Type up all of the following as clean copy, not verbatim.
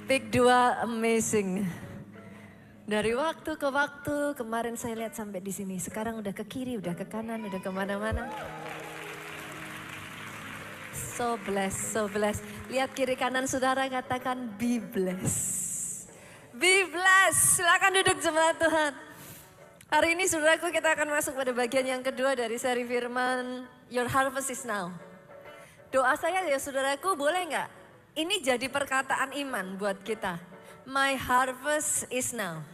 Pick 2 amazing. Dari waktu ke waktu, kemarin saya lihat sampai di sini. Sekarang udah ke kiri, udah ke kanan, udah kemana-mana. So blessed, so blessed. Lihat kiri kanan saudara, katakan be blessed. Be blessed, silakan duduk jemaat Tuhan. Hari ini saudaraku kita akan masuk pada bagian yang kedua dari seri firman Your Harvest is Now. Doa saya ya saudaraku, boleh nggak? Ini jadi perkataan iman buat kita. My harvest is now.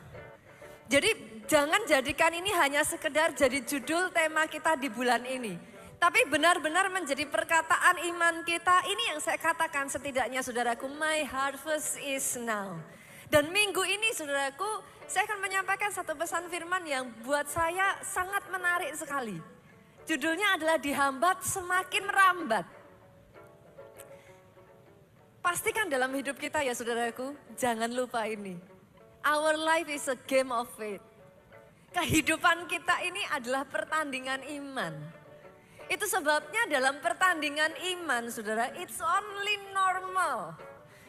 Jadi jangan jadikan ini hanya sekedar jadi judul tema kita di bulan ini. Tapi benar-benar menjadi perkataan iman kita. Ini yang saya katakan setidaknya saudaraku, my harvest is now. Dan minggu ini saudaraku, saya akan menyampaikan satu pesan firman yang buat saya sangat menarik sekali. Judulnya adalah dihambat semakin merambat. Pastikan dalam hidup kita ya saudaraku, jangan lupa ini. Our life is a game of faith. Kehidupan kita ini adalah pertandingan iman. Itu sebabnya dalam pertandingan iman saudara, it's only normal.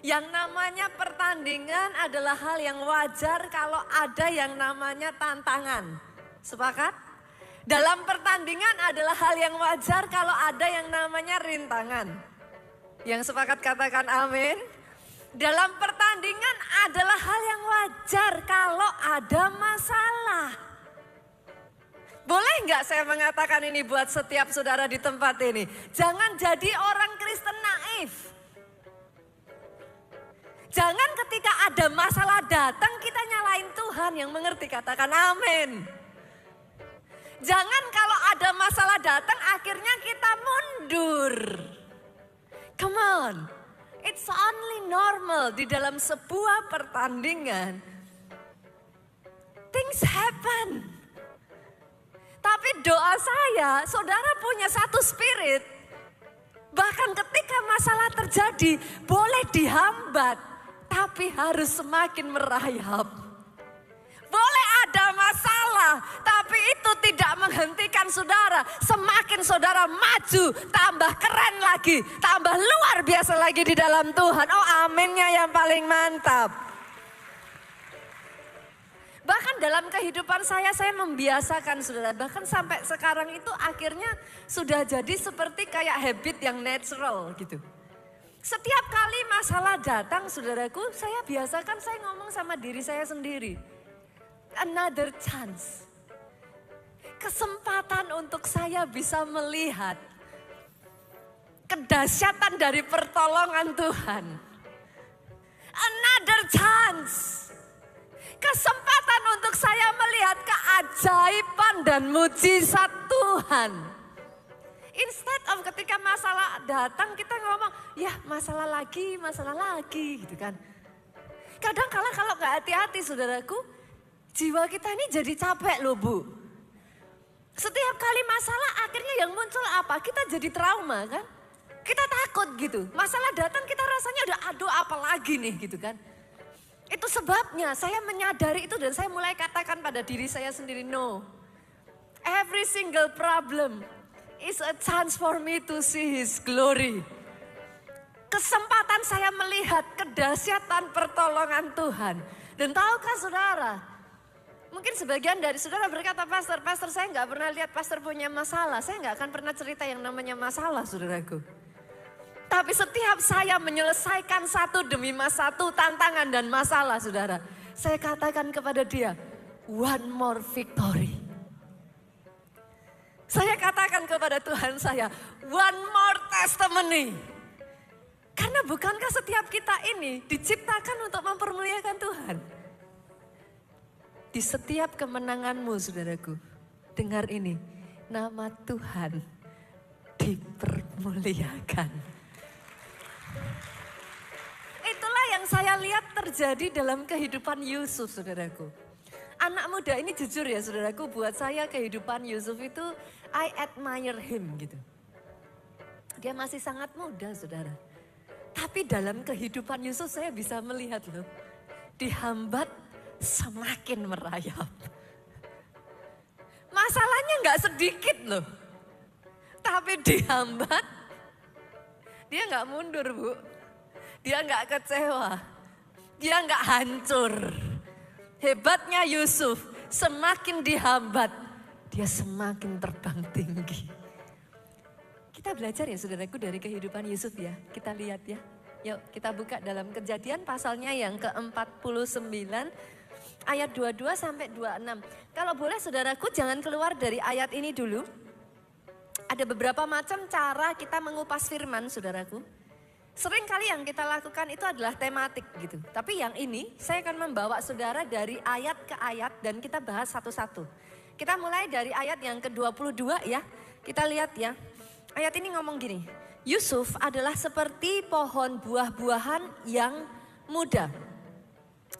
Yang namanya pertandingan adalah hal yang wajar kalau ada yang namanya tantangan. Sepakat? Dalam pertandingan adalah hal yang wajar kalau ada yang namanya rintangan. Yang sepakat katakan amin. Dalam pertandingan adalah hal yang wajar kalau ada masalah. Boleh nggak saya mengatakan ini buat setiap saudara di tempat ini? Jangan jadi orang Kristen naif. Jangan ketika ada masalah datang kita nyalain Tuhan, yang mengerti katakan amin. Jangan kalau ada masalah datang akhirnya kita mundur. Come on, it's only normal di dalam sebuah pertandingan. Things happen. Tapi doa saya, saudara punya satu spirit. Bahkan ketika masalah terjadi, boleh dihambat, tapi harus semakin merayap. Boleh ada masalah, tapi itu tidak menghentikan saudara. Semakin saudara maju, tambah keren lagi, tambah luar biasa lagi di dalam Tuhan. Oh aminnya yang paling mantap. Bahkan dalam kehidupan saya membiasakan saudara. Bahkan sampai sekarang itu akhirnya sudah jadi seperti kayak habit yang natural gitu. Setiap kali masalah datang saudaraku, saya biasakan saya ngomong sama diri saya sendiri. Another chance. Kesempatan untuk saya bisa melihat kedahsyatan dari pertolongan Tuhan. Another chance. Kesempatan untuk saya melihat keajaiban dan mujizat Tuhan. Instead of ketika masalah datang kita ngomong, ya masalah lagi gitu kan. Kadang kalau gak hati-hati saudaraku, jiwa kita ini jadi capek loh Bu. Setiap kali masalah akhirnya yang muncul apa? Kita jadi trauma kan? Kita takut gitu. Masalah datang kita rasanya udah aduh apa lagi nih gitu kan. Itu sebabnya saya menyadari itu dan saya mulai katakan pada diri saya sendiri, no. Every single problem is a chance for me to see His glory. Kesempatan saya melihat kedahsyatan pertolongan Tuhan. Dan tahukah saudara, mungkin sebagian dari saudara berkata, Pastor saya nggak pernah lihat pastor punya masalah. Saya nggak akan pernah cerita yang namanya masalah saudaraku. Tapi setiap saya menyelesaikan satu demi satu tantangan dan masalah saudara. Saya katakan kepada dia, one more victory. Saya katakan kepada Tuhan saya, one more testimony. Karena bukankah setiap kita ini diciptakan untuk mempermuliakan Tuhan? Di setiap kemenanganmu saudaraku, dengar ini, nama Tuhan dipermuliakan. Itulah yang saya lihat terjadi dalam kehidupan Yusuf saudaraku. Anak muda ini jujur ya saudaraku, buat saya kehidupan Yusuf itu I admire him gitu. Dia masih sangat muda saudara. Tapi dalam kehidupan Yusuf saya bisa melihat loh, dihambat semakin merayap. Masalahnya gak sedikit loh. Tapi dihambat, dia gak mundur Bu. Dia gak kecewa. Dia nggak hancur. Hebatnya Yusuf, semakin dihambat, dia semakin terbang tinggi. Kita belajar ya saudaraku dari kehidupan Yusuf ya. Kita lihat ya. Yuk kita buka dalam Kejadian pasalnya yang ke-49 ayat 22 sampai 26. Kalau boleh saudaraku jangan keluar dari ayat ini dulu. Ada beberapa macam cara kita mengupas firman saudaraku. Sering kali yang kita lakukan itu adalah tematik gitu. Tapi yang ini saya akan membawa saudara dari ayat ke ayat dan kita bahas satu-satu. Kita mulai dari ayat yang ke-22 ya. Kita lihat ya. Ayat ini ngomong gini. Yusuf adalah seperti pohon buah-buahan yang muda.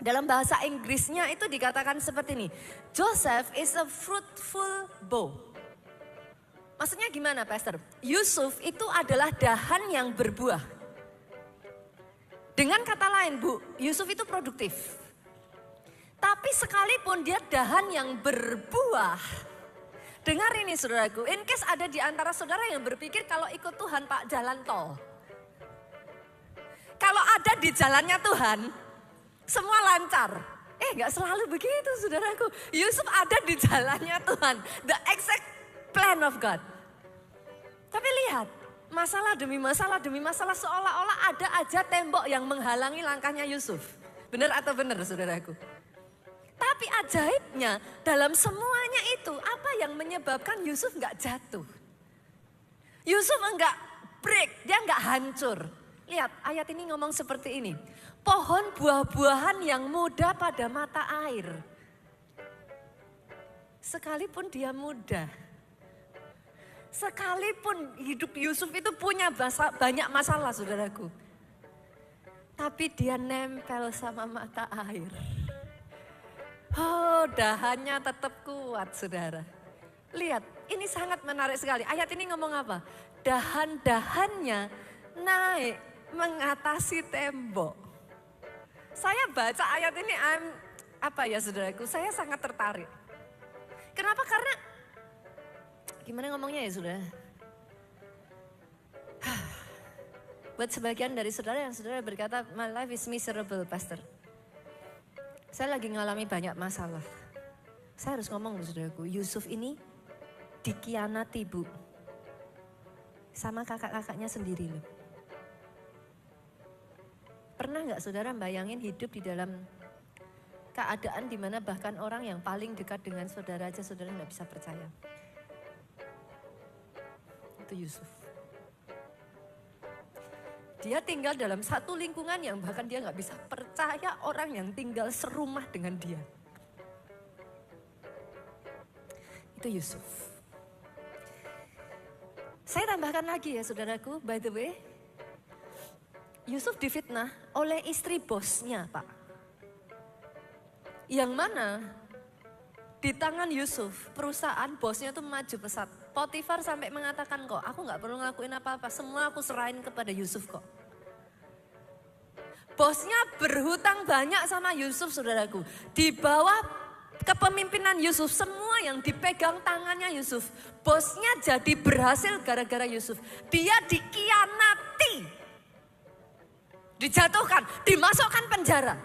Dalam bahasa Inggrisnya itu dikatakan seperti ini. Joseph is a fruitful bough. Maksudnya gimana Pastor? Yusuf itu adalah dahan yang berbuah. Dengan kata lain Bu, Yusuf itu produktif. Tapi sekalipun dia dahan yang berbuah. Dengar ini saudaraku, in case ada di antara saudara yang berpikir kalau ikut Tuhan Pak jalan tol. Kalau ada di jalannya Tuhan, semua lancar. Gak selalu begitu saudaraku. Yusuf ada di jalannya Tuhan, the exact plan of God. Tapi lihat, masalah demi masalah seolah-olah ada aja tembok yang menghalangi langkahnya Yusuf. Benar atau benar saudaraku? Tapi ajaibnya dalam semuanya itu apa yang menyebabkan Yusuf nggak jatuh? Yusuf enggak break, dia nggak hancur. Lihat ayat ini ngomong seperti ini. Pohon buah-buahan yang muda pada mata air. Sekalipun dia muda. Sekalipun hidup Yusuf itu punya banyak masalah saudaraku. Tapi dia nempel sama mata air. Oh, dahannya tetap kuat saudara. Lihat, ini sangat menarik sekali. Ayat ini ngomong apa? Dahan-dahannya naik mengatasi tembok. Saya baca ayat ini, saudaraku, saya sangat tertarik. Kenapa? Karena, gimana ngomongnya ya saudara? Buat sebagian dari saudara yang saudara berkata, my life is miserable, Pastor. Saya lagi ngalami banyak masalah. Saya harus ngomong loh saudaraku, Yusuf ini dikhianati Bu. Sama kakak-kakaknya sendiri loh. Pernah gak saudara bayangin hidup di dalam keadaan dimana bahkan orang yang paling dekat dengan saudara aja saudara gak bisa percaya. Itu Yusuf. Dia tinggal dalam satu lingkungan yang bahkan dia gak bisa percaya orang yang tinggal serumah dengan dia. Itu Yusuf. Saya tambahkan lagi ya saudaraku, by the way. Yusuf difitnah oleh istri bosnya Pak. Yang mana di tangan Yusuf, perusahaan bosnya tuh maju pesat. Potifar sampai mengatakan kok, aku gak perlu ngelakuin apa-apa, semua aku serahin kepada Yusuf kok. Bosnya berhutang banyak sama Yusuf saudaraku. Di bawah kepemimpinan Yusuf, semua yang dipegang tangannya Yusuf. Bosnya jadi berhasil gara-gara Yusuf. Dia dikhianati. Dijatuhkan, dimasukkan penjara.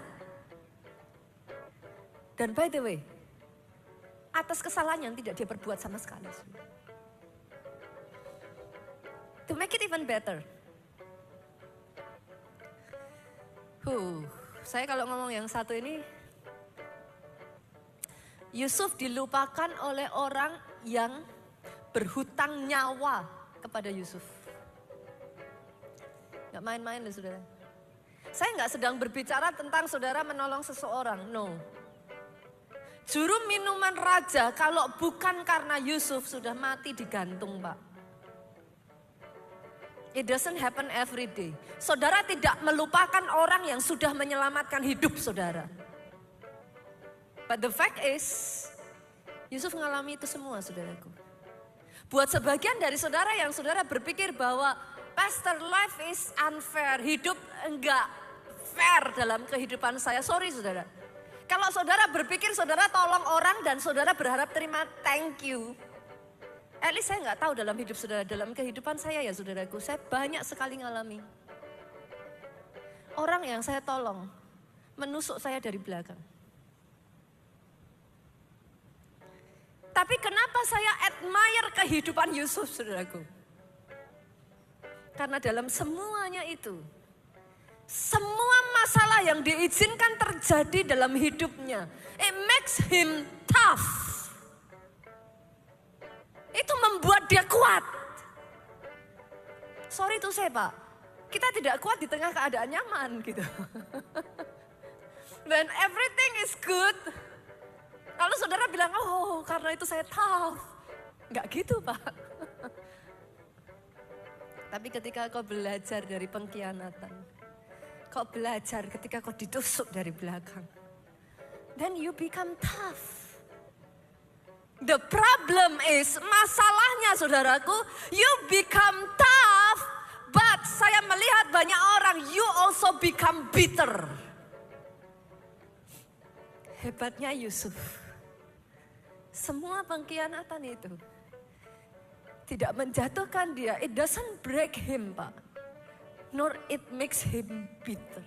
Dan by the way, atas kesalahan yang tidak dia perbuat sama sekali. To make it even better. Saya kalau ngomong yang satu ini, Yusuf dilupakan oleh orang yang berhutang nyawa kepada Yusuf. Gak main-main loh saudara. Saya gak sedang berbicara tentang saudara menolong seseorang, no. Juru minuman raja kalau bukan karena Yusuf sudah mati digantung Pak. It doesn't happen every day. Saudara tidak melupakan orang yang sudah menyelamatkan hidup saudara. But the fact is, Yusuf mengalami itu semua saudaraku. Buat sebagian dari saudara yang saudara berpikir bahwa Pastor, life is unfair, hidup enggak fair dalam kehidupan saya. Sorry saudara. Kalau saudara berpikir saudara tolong orang dan saudara berharap terima thank you. At least saya nggak tahu dalam hidup saudara, dalam kehidupan saya ya saudaraku, saya banyak sekali ngalami. Orang yang saya tolong, menusuk saya dari belakang. Tapi kenapa saya admire kehidupan Yusuf, saudaraku? Karena dalam semuanya itu, semua masalah yang diizinkan terjadi dalam hidupnya, it makes him tough. Itu membuat dia kuat. Sorry to say, Pak, kita tidak kuat di tengah keadaan nyaman gitu. When everything is good, lalu saudara bilang, oh karena itu saya tough. Enggak gitu, Pak. Tapi ketika kau belajar dari pengkhianatan, kau belajar ketika kau ditusuk dari belakang, then you become tough. The problem is, masalahnya saudaraku, you become tough, but saya melihat banyak orang, you also become bitter. Hebatnya Yusuf, semua pengkhianatan itu tidak menjatuhkan dia. It doesn't break him, Pak. Nor it makes him bitter.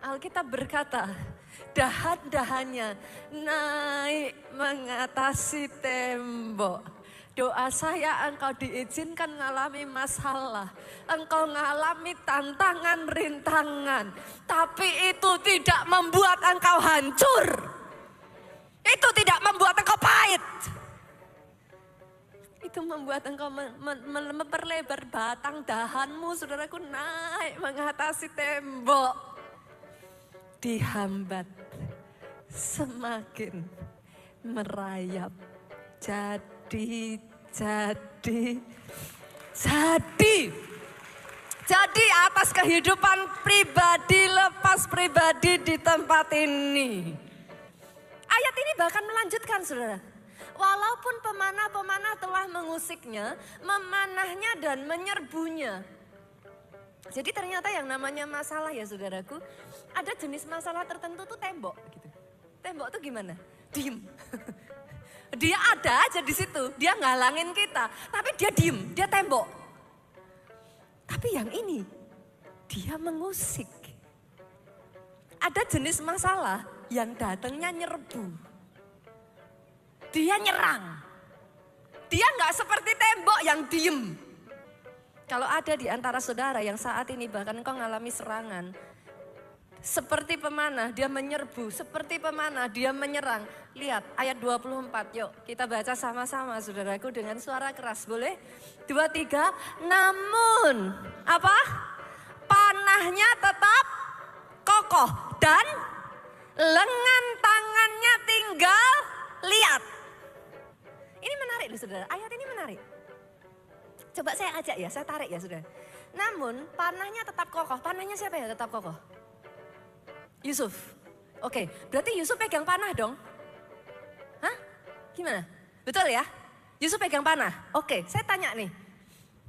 Alkitab berkata, dahan-dahannya naik mengatasi tembok. Doa saya, engkau diizinkan mengalami masalah. Engkau mengalami tantangan, rintangan. Tapi itu tidak membuat engkau hancur. Itu tidak membuat engkau pahit. Itu membuat engkau memperlebar batang dahanmu, saudaraku, naik mengatasi tembok. Dihambat, semakin merayap. Jadi atas kehidupan pribadi, lepas pribadi di tempat ini. Ayat ini bahkan melanjutkan, saudara. Walaupun pemanah-pemanah telah mengusiknya, memanahnya dan menyerbunya. Jadi ternyata yang namanya masalah ya saudaraku, ada jenis masalah tertentu tuh tembok gitu. Tembok tuh gimana? Diem. Dia ada aja di situ, dia ngalangin kita, tapi dia diem, dia tembok. Tapi yang ini, dia mengusik. Ada jenis masalah yang datangnya nyerbu. Dia nyerang. Dia nggak seperti tembok yang diem. Kalau ada di antara saudara yang saat ini bahkan engkau ngalami serangan. Seperti pemanah dia menyerbu, seperti pemanah dia menyerang. Lihat ayat 24, yuk kita baca sama-sama saudaraku dengan suara keras, boleh? 2, 3, namun apa? Panahnya tetap kokoh dan lengan tangannya tinggal lihat. Ini menarik loh saudara, ayat ini menarik. Coba saya ajak ya, saya tarik ya saudara. Namun panahnya tetap kokoh, panahnya siapa ya tetap kokoh? Yusuf. Oke, berarti Yusuf pegang panah dong? Hah? Gimana? Betul ya? Yusuf pegang panah. Oke, saya tanya nih.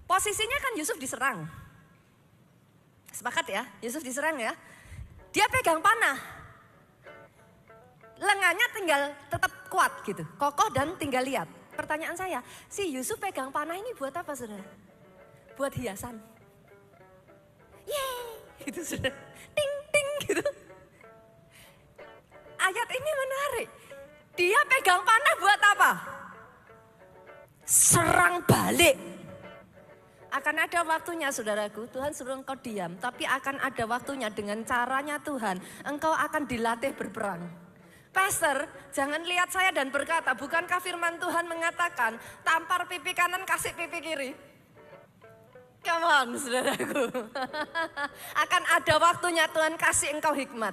Posisinya kan Yusuf diserang. Sepakat ya? Yusuf diserang ya? Dia pegang panah. Lengannya tinggal tetap kuat gitu, kokoh dan tinggal lihat. Pertanyaan saya, si Yusuf pegang panah ini buat apa saudara? Buat hiasan. Yeay, gitu saudara. Ting, ting gitu. Ayat ini menarik. Dia pegang panah buat apa? Serang balik. Akan ada waktunya saudaraku, Tuhan suruh engkau diam. Tapi akan ada waktunya dengan caranya Tuhan, engkau akan dilatih berperang. Pastor, jangan lihat saya dan berkata, bukankah firman Tuhan mengatakan, tampar pipi kanan kasih pipi kiri? Come on saudaraku. Akan ada waktunya Tuhan kasih engkau hikmat.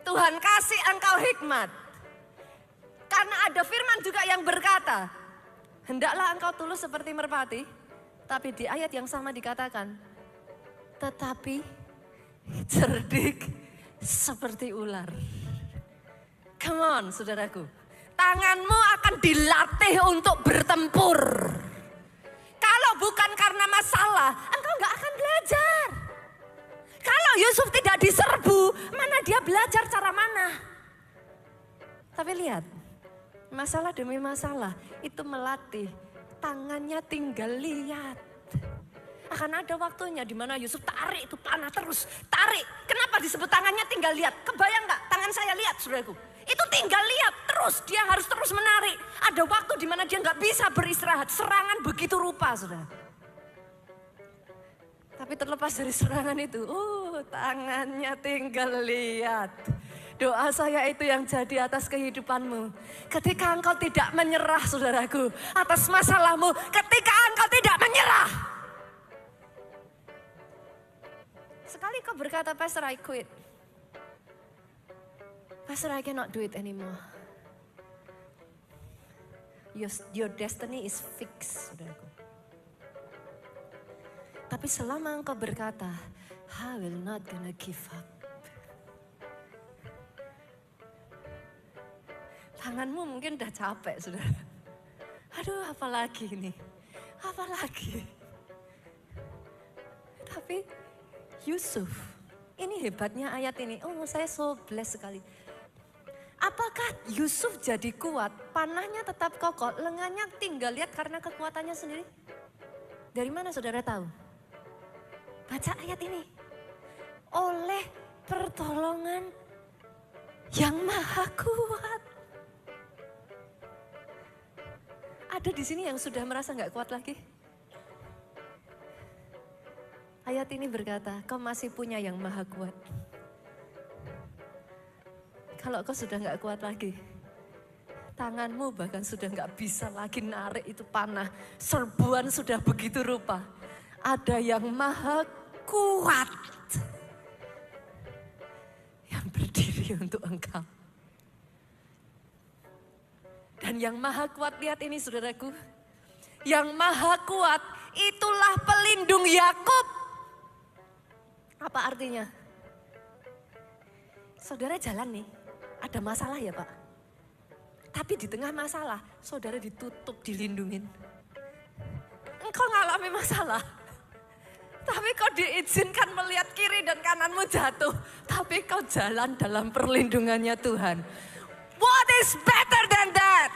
Tuhan kasih engkau hikmat. Karena ada firman juga yang berkata, hendaklah engkau tulus seperti merpati. Tapi di ayat yang sama dikatakan, tetapi cerdik seperti ular. Come on saudaraku, tanganmu akan dilatih untuk bertempur. Kalau bukan karena masalah, engkau gak akan belajar. Kalau Yusuf tidak diserbu, mana dia belajar cara mana? Tapi lihat, masalah demi masalah itu melatih, tangannya tinggal lihat. Akan ada waktunya di mana Yusuf tarik itu panah terus. Tarik. Kenapa disebut tangannya tinggal lihat? Kebayang gak tangan saya lihat saudaraku? Itu tinggal lihat terus. Dia harus terus menarik. Ada waktu di mana dia gak bisa beristirahat. Serangan begitu rupa saudara. Tapi terlepas dari serangan itu. Tangannya tinggal lihat. Doa saya itu yang jadi atas kehidupanmu. Ketika engkau tidak menyerah saudaraku. Atas masalahmu. Ketika engkau tidak menyerah. Sekali kau berkata, Pastor, I quit. Pastor, I cannot do it anymore. Your destiny is fixed, saudaraku. Tapi selama engkau berkata, I will not gonna give up. Tanganmu mungkin udah capek, saudara. Aduh, apalagi ini? Apalagi? Tapi Yusuf, ini hebatnya ayat ini. Saya so blessed sekali. Apakah Yusuf jadi kuat? Panahnya tetap kokoh, lengannya tinggal lihat karena kekuatannya sendiri? Dari mana saudara tahu? Baca ayat ini. Oleh pertolongan yang maha kuat. Ada di sini yang sudah merasa gak kuat lagi? Ayat ini berkata, kau masih punya yang maha kuat. Kalau kau sudah gak kuat lagi, tanganmu bahkan sudah gak bisa lagi narik itu panah. Serbuan sudah begitu rupa. Ada yang maha kuat yang berdiri untuk engkau. Dan yang maha kuat, lihat ini saudaraku. Yang maha kuat itulah pelindung Yakub. Apa artinya? Saudara jalan nih, ada masalah ya Pak. Tapi di tengah masalah, saudara ditutup, dilindungin. Engkau ngalami masalah. Tapi kau diizinkan melihat kiri dan kananmu jatuh. Tapi kau jalan dalam perlindungannya Tuhan. What is better than that?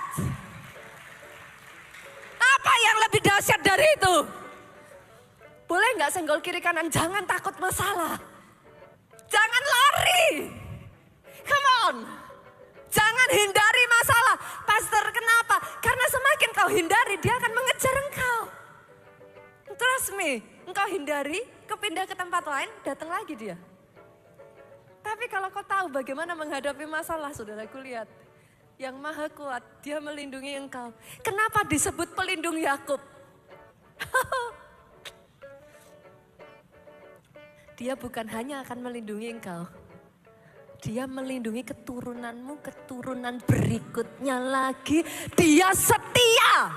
Apa yang lebih dahsyat dari itu? Boleh gak senggol kiri kanan? Jangan takut masalah. Jangan lari. Come on. Jangan hindari masalah. Pastor, kenapa? Karena semakin kau hindari, dia akan mengejar engkau. Trust me. Engkau hindari, kau pindah ke tempat lain, datang lagi dia. Tapi kalau kau tahu bagaimana menghadapi masalah, saudaraku lihat. Yang maha kuat, dia melindungi engkau. Kenapa disebut pelindung Yakub? Dia bukan hanya akan melindungi engkau. Dia melindungi keturunanmu, keturunan berikutnya lagi. Dia setia.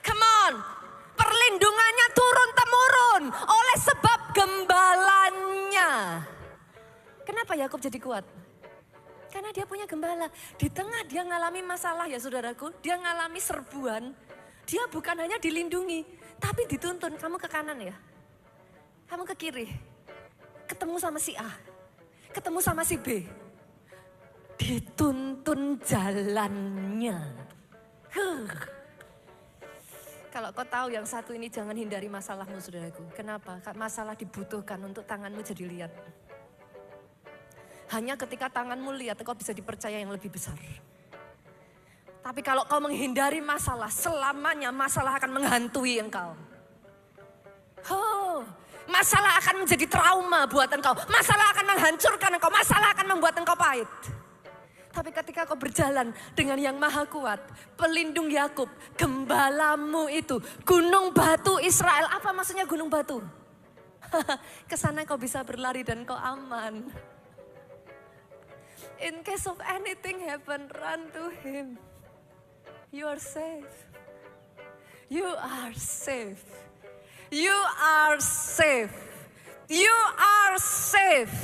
Come on. Perlindungannya turun-temurun oleh sebab gembalanya. Kenapa Yakub jadi kuat? Karena dia punya gembala. Di tengah dia ngalami masalah ya saudaraku. Dia ngalami serbuan. Dia bukan hanya dilindungi. Tapi dituntun, kamu ke kanan ya. Kamu ke kiri. Ketemu sama si A. Ketemu sama si B. Dituntun jalannya. Kalau kau tahu yang satu ini, jangan hindari masalahmu saudaraku. Kenapa? Masalah dibutuhkan untuk tanganmu jadi lihat. Hanya ketika tanganmu lihat, kau bisa dipercaya yang lebih besar. Tapi kalau kau menghindari masalah, selamanya masalah akan menghantui engkau. Masalah akan menjadi trauma buat engkau. Masalah akan menghancurkan engkau. Masalah akan membuat engkau pahit. Tapi ketika kau berjalan dengan yang maha kuat, pelindung Yakub, gembalamu itu, gunung batu Israel. Apa maksudnya gunung batu? Kesana kau bisa berlari dan kau aman. In case of anything happen, run to him. You are safe. You are safe. You are safe. You are safe.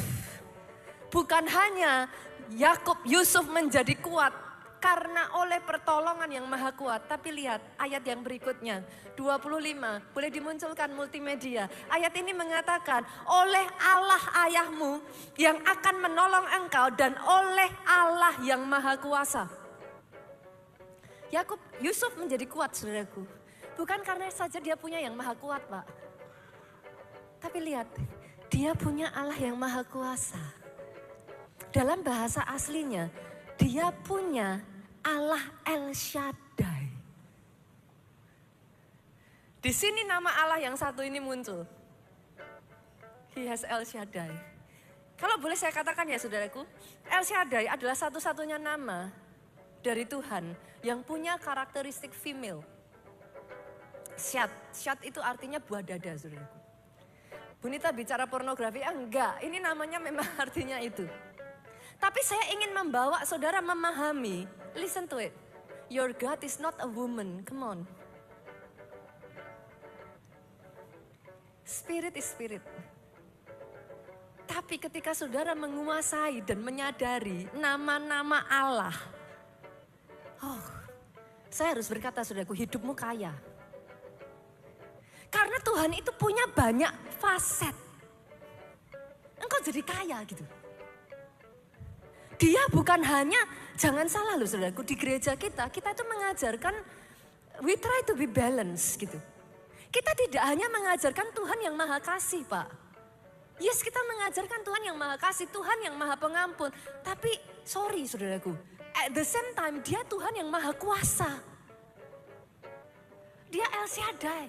Bukan hanya Yakub, Yusuf menjadi kuat karena oleh pertolongan yang maha kuat. Tapi lihat ayat yang berikutnya, 25, boleh dimunculkan multimedia. Ayat ini mengatakan, oleh Allah ayahmu yang akan menolong engkau dan oleh Allah yang maha kuasa. Yusuf menjadi kuat saudaraku. Bukan karena saja dia punya yang maha kuat, Pak. Tapi lihat, dia punya Allah yang maha kuasa. Dalam bahasa aslinya, dia punya Allah El Shaddai. Di sini nama Allah yang satu ini muncul. He has El Shaddai. Kalau boleh saya katakan ya saudaraku, El Shaddai adalah satu-satunya nama dari Tuhan yang punya karakteristik female. Syad itu artinya buah dada saudaraku. Bunita bicara pornografi, enggak, ini namanya memang artinya itu. Tapi saya ingin membawa saudara memahami, listen to it. Your God is not a woman, come on. Spirit is spirit. Tapi ketika saudara menguasai dan menyadari nama-nama Allah. Saya harus berkata saudaraku, hidupmu kaya. Karena Tuhan itu punya banyak faset. Engkau jadi kaya gitu. Dia bukan hanya, jangan salah loh saudaraku, di gereja kita itu mengajarkan, we try to be balanced gitu. Kita tidak hanya mengajarkan Tuhan yang maha kasih Pak. Yes, kita mengajarkan Tuhan yang maha kasih, Tuhan yang maha pengampun. Tapi sorry saudaraku, at the same time dia Tuhan yang maha kuasa. Dia El Shaddai.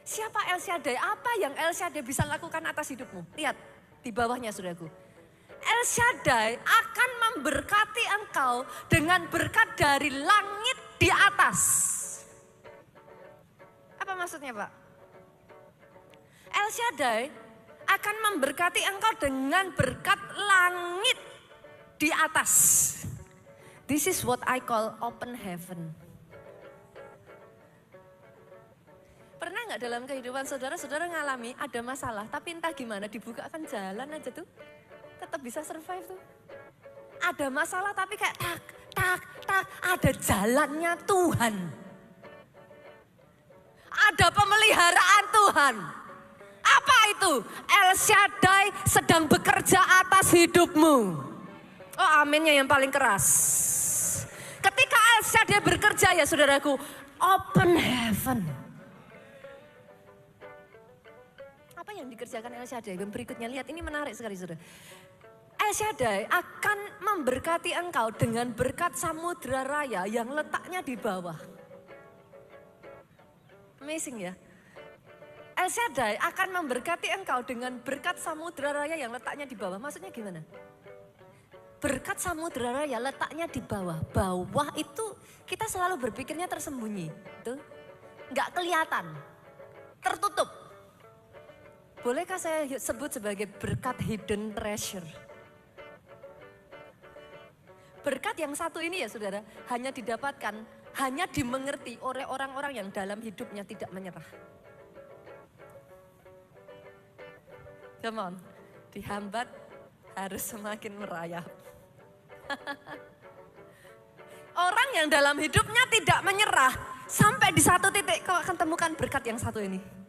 Siapa El Shaddai? Apa yang El Shaddai bisa lakukan atas hidupmu? Lihat di bawahnya saudaraku. El Shaddai akan memberkati engkau dengan berkat dari langit di atas. Apa maksudnya Pak? El Shaddai akan memberkati engkau dengan berkat langit di atas. This is what I call open heaven. Pernah nggak dalam kehidupan saudara ngalami ada masalah, tapi entah gimana dibukakan jalan aja tuh, tetap bisa survive tuh. Ada masalah tapi kayak tak, ada jalannya Tuhan. Ada pemeliharaan Tuhan. Apa itu? El Shaddai sedang bekerja atas hidupmu. Oh aminnya yang paling keras. Ketika El Shaddai bekerja ya saudaraku, open heaven. Apa yang dikerjakan El Shaddai? Yang berikutnya lihat, ini menarik sekali saudara. El Shaddai akan memberkati engkau dengan berkat samudra raya yang letaknya di bawah. Amazing ya. El Shaddai akan memberkati engkau dengan berkat samudra raya yang letaknya di bawah. Maksudnya gimana? Berkat samudra raya letaknya di bawah. Bawah itu kita selalu berpikirnya tersembunyi. Tuh, nggak kelihatan, tertutup. Bolehkah saya sebut sebagai berkat hidden treasure? Berkat yang satu ini ya saudara, hanya didapatkan, hanya dimengerti oleh orang-orang yang dalam hidupnya tidak menyerah. Come on, dihambat harus semakin merayap. Orang yang dalam hidupnya tidak menyerah, sampai di satu titik kau akan temukan berkat yang satu ini.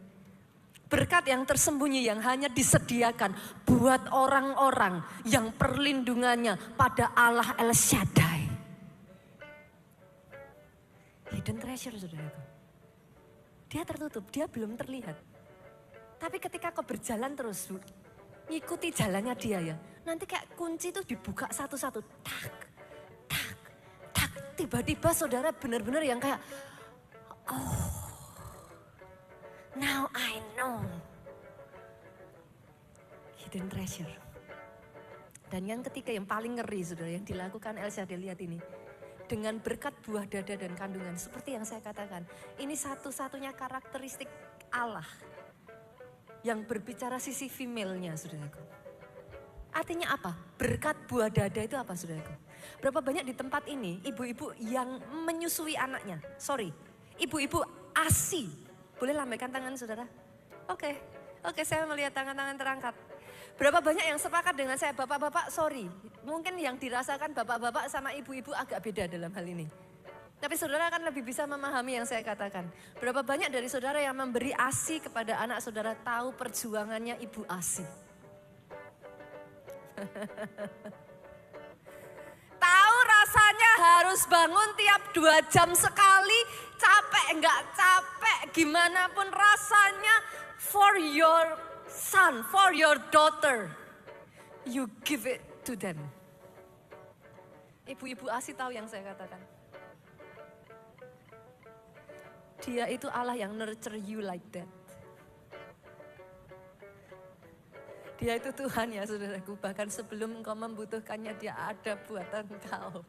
Berkat yang tersembunyi yang hanya disediakan buat orang-orang yang perlindungannya pada Allah El Shaddai. Hidden treasure saudaraku. Dia tertutup, dia belum terlihat. Tapi ketika kau berjalan terus, ngikuti jalannya dia ya. Nanti kayak kunci itu dibuka satu-satu. Tak. Tiba-tiba saudara benar-benar yang kayak, oh, now I know. Hidden treasure. Dan yang ketiga yang paling ngeri saudara, yang dilakukan El Shaddai, lihat ini. Dengan berkat buah dada dan kandungan, seperti yang saya katakan. Ini satu-satunya karakteristik Allah yang berbicara sisi female-nya saudaraku. Artinya apa? Berkat buah dada itu apa saudaraku? Berapa banyak di tempat ini ibu-ibu yang menyusui anaknya? Sorry, ibu-ibu ASI. Boleh lambaikan tangan saudara? Oke, saya melihat tangan-tangan terangkat. Berapa banyak yang sepakat dengan saya, bapak-bapak sorry. Mungkin yang dirasakan bapak-bapak sama ibu-ibu agak beda dalam hal ini. Tapi saudara akan lebih bisa memahami yang saya katakan. Berapa banyak dari saudara yang memberi ASI kepada anak saudara tahu perjuangannya ibu ASI. Tahu rasanya harus bangun tiap 2 jam sekali, capek enggak capek, gimana pun rasanya, for your son, for your daughter, you give it to them. Ibu-ibu ASI tahu yang saya katakan. Dia itu Allah yang nurture you like that. Dia itu Tuhan ya saudaraku, bahkan sebelum engkau membutuhkannya dia ada buat engkau.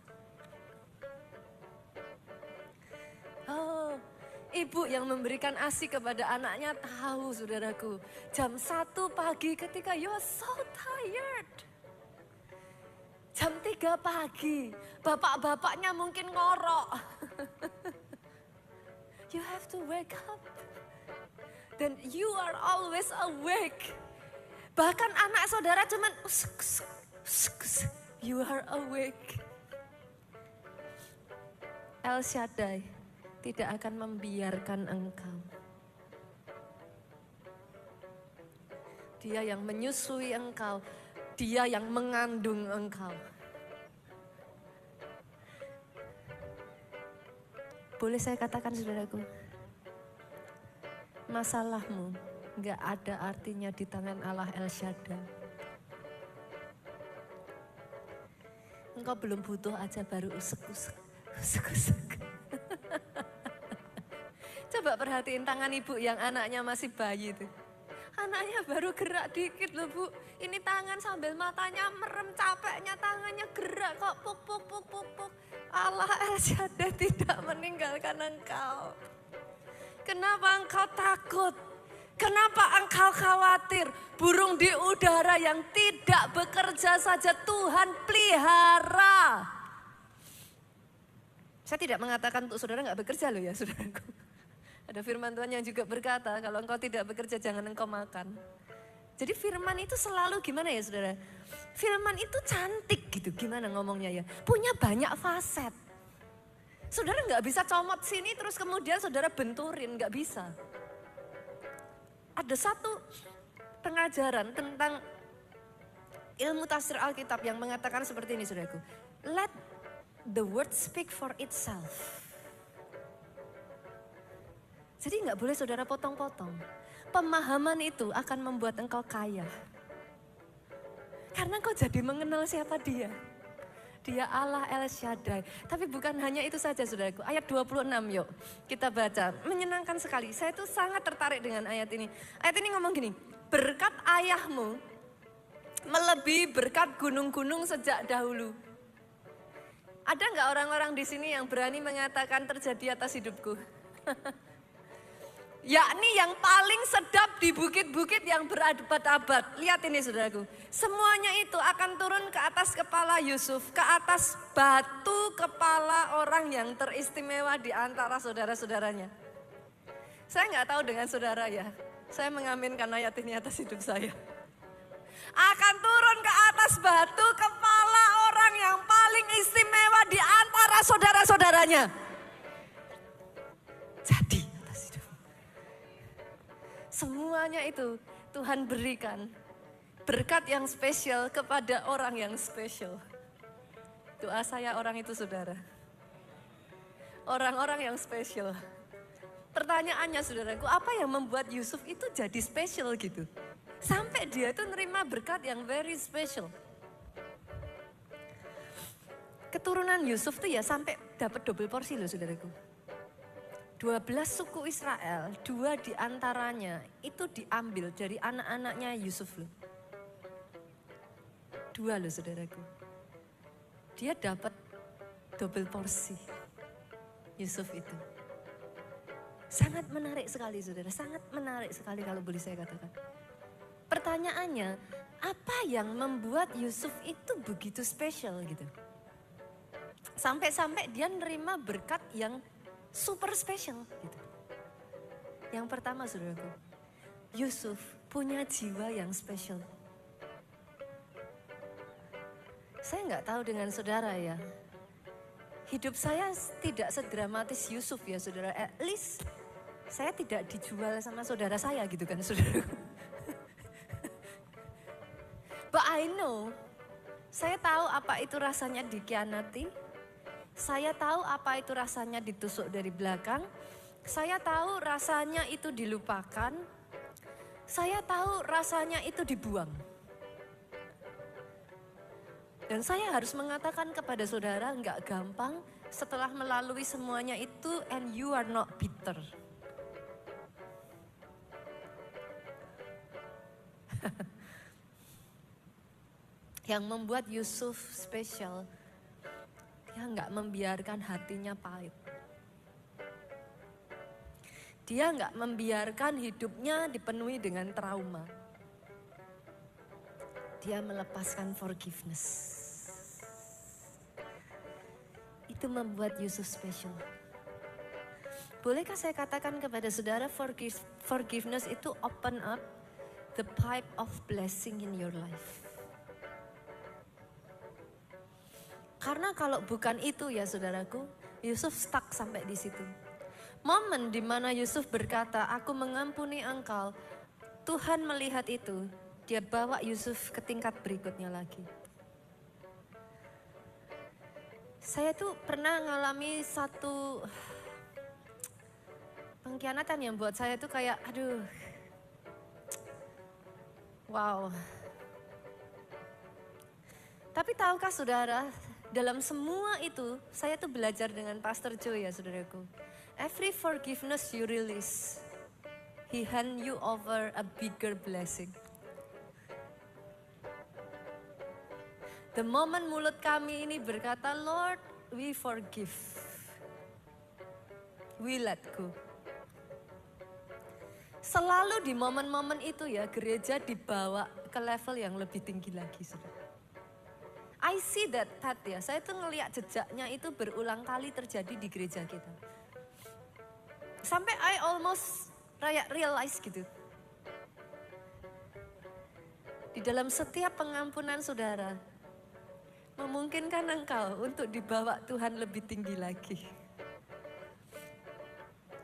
Oh, ibu yang memberikan ASI kepada anaknya tahu saudaraku. Jam 1 pagi ketika you're so tired. Jam 3 pagi, bapak-bapaknya mungkin ngorok. You have to wake up. Then you are always awake. Bahkan anak saudara cuman you are awake. El Shaddai tidak akan membiarkan engkau. Dia yang menyusui engkau, dia yang mengandung engkau. Boleh saya katakan saudaraku, masalahmu gak ada artinya di tangan Allah El Shaddai. Engkau belum butuh aja baru usek-usek. Coba perhatiin tangan ibu yang anaknya masih bayi itu. Anaknya baru gerak dikit loh bu. Ini tangan sambil matanya merem, capeknya tangannya gerak kok puk. Allah El Shaddai tidak meninggalkan engkau. Kenapa engkau takut? Kenapa engkau khawatir? Burung di udara yang tidak bekerja saja Tuhan pelihara. Saya tidak mengatakan untuk saudara nggak bekerja loh ya saudaraku. Ada firman Tuhan yang juga berkata kalau engkau tidak bekerja jangan engkau makan. Jadi firman itu selalu gimana ya saudara? Firman itu cantik gitu, gimana ngomongnya ya? Punya banyak faset. Saudara nggak bisa comot sini terus kemudian saudara benturin, nggak bisa. Ada satu pengajaran tentang ilmu tafsir Alkitab yang mengatakan seperti ini saudaraku. Let the word speak for itself. Jadi nggak boleh saudara potong-potong. Pemahaman itu akan membuat engkau kaya. Karena engkau jadi mengenal siapa dia. Dia Allah El Shaddai. Tapi bukan hanya itu saja saudaraku. Ayat 26 yuk kita baca. Menyenangkan sekali. Saya tuh sangat tertarik dengan ayat ini. Ayat ini ngomong gini. Berkat ayahmu melebihi berkat gunung-gunung sejak dahulu. Ada nggak orang-orang di sini yang berani mengatakan terjadi atas hidupku? Yakni yang paling sedap di bukit-bukit yang berabad-abad. Lihat ini saudaraku. Semuanya itu akan turun ke atas kepala Yusuf. Ke atas batu kepala orang yang teristimewa di antara saudara-saudaranya. Saya nggak tahu dengan saudara ya. Saya mengaminkan ayat ini atas hidup saya. Akan turun ke atas batu kepala orang yang paling istimewa di antara saudara-saudaranya. Jadi semuanya itu Tuhan berikan berkat yang spesial kepada orang yang spesial. Doa saya orang itu saudara. Orang-orang yang spesial. Pertanyaannya saudaraku, apa yang membuat Yusuf itu jadi spesial gitu? Sampai dia itu nerima berkat yang very special. Keturunan Yusuf tuh ya sampai dapat double porsi loh saudaraku. 12 suku Israel, 2 diantaranya itu diambil dari anak-anaknya Yusuf loh. 2 loh saudaraku. Dia dapat double porsi Yusuf itu. Sangat menarik sekali saudara, sangat menarik sekali kalau boleh saya katakan. Pertanyaannya, apa yang membuat Yusuf itu begitu spesial gitu? Sampai-sampai dia nerima berkat yang super spesial gitu. Yang pertama saudaraku, Yusuf punya jiwa yang spesial. Saya nggak tahu dengan saudara ya. Hidup saya tidak sedramatis Yusuf ya saudara. At least saya tidak dijual sama saudara saya gitu kan saudaraku. But I know, saya tahu apa itu rasanya dikhianati. Saya tahu apa itu rasanya ditusuk dari belakang. Saya tahu rasanya itu dilupakan. Saya tahu rasanya itu dibuang. Dan saya harus mengatakan kepada saudara, enggak gampang setelah melalui semuanya itu, and you are not bitter. Yang membuat Yusuf spesial, dia nggak membiarkan hatinya pahit. Dia nggak membiarkan hidupnya dipenuhi dengan trauma. Dia melepaskan forgiveness. Itu membuat Yusuf spesial. Bolehkah saya katakan kepada saudara, forgiveness itu open up the pipe of blessing in your life. Karena kalau bukan itu ya saudaraku, Yusuf stuck sampai di situ. Momen di mana Yusuf berkata, aku mengampuni engkau, Tuhan melihat itu, dia bawa Yusuf ke tingkat berikutnya lagi. Saya tuh pernah ngalami satu pengkhianatan yang buat saya tuh kayak, aduh, wow. Tapi tahukah saudara, dalam semua itu, saya tuh belajar dengan Pastor Joe ya saudaraku. Every forgiveness you release, He hand you over a bigger blessing. The moment mulut kami ini berkata, Lord, we forgive. We let go. Selalu di momen-momen itu ya, gereja dibawa ke level yang lebih tinggi lagi saudara. I see that ya, saya tuh ngelihat jejaknya itu berulang kali terjadi di gereja kita. Sampai I almost realize gitu. Di dalam setiap pengampunan saudara, memungkinkan engkau untuk dibawa Tuhan lebih tinggi lagi.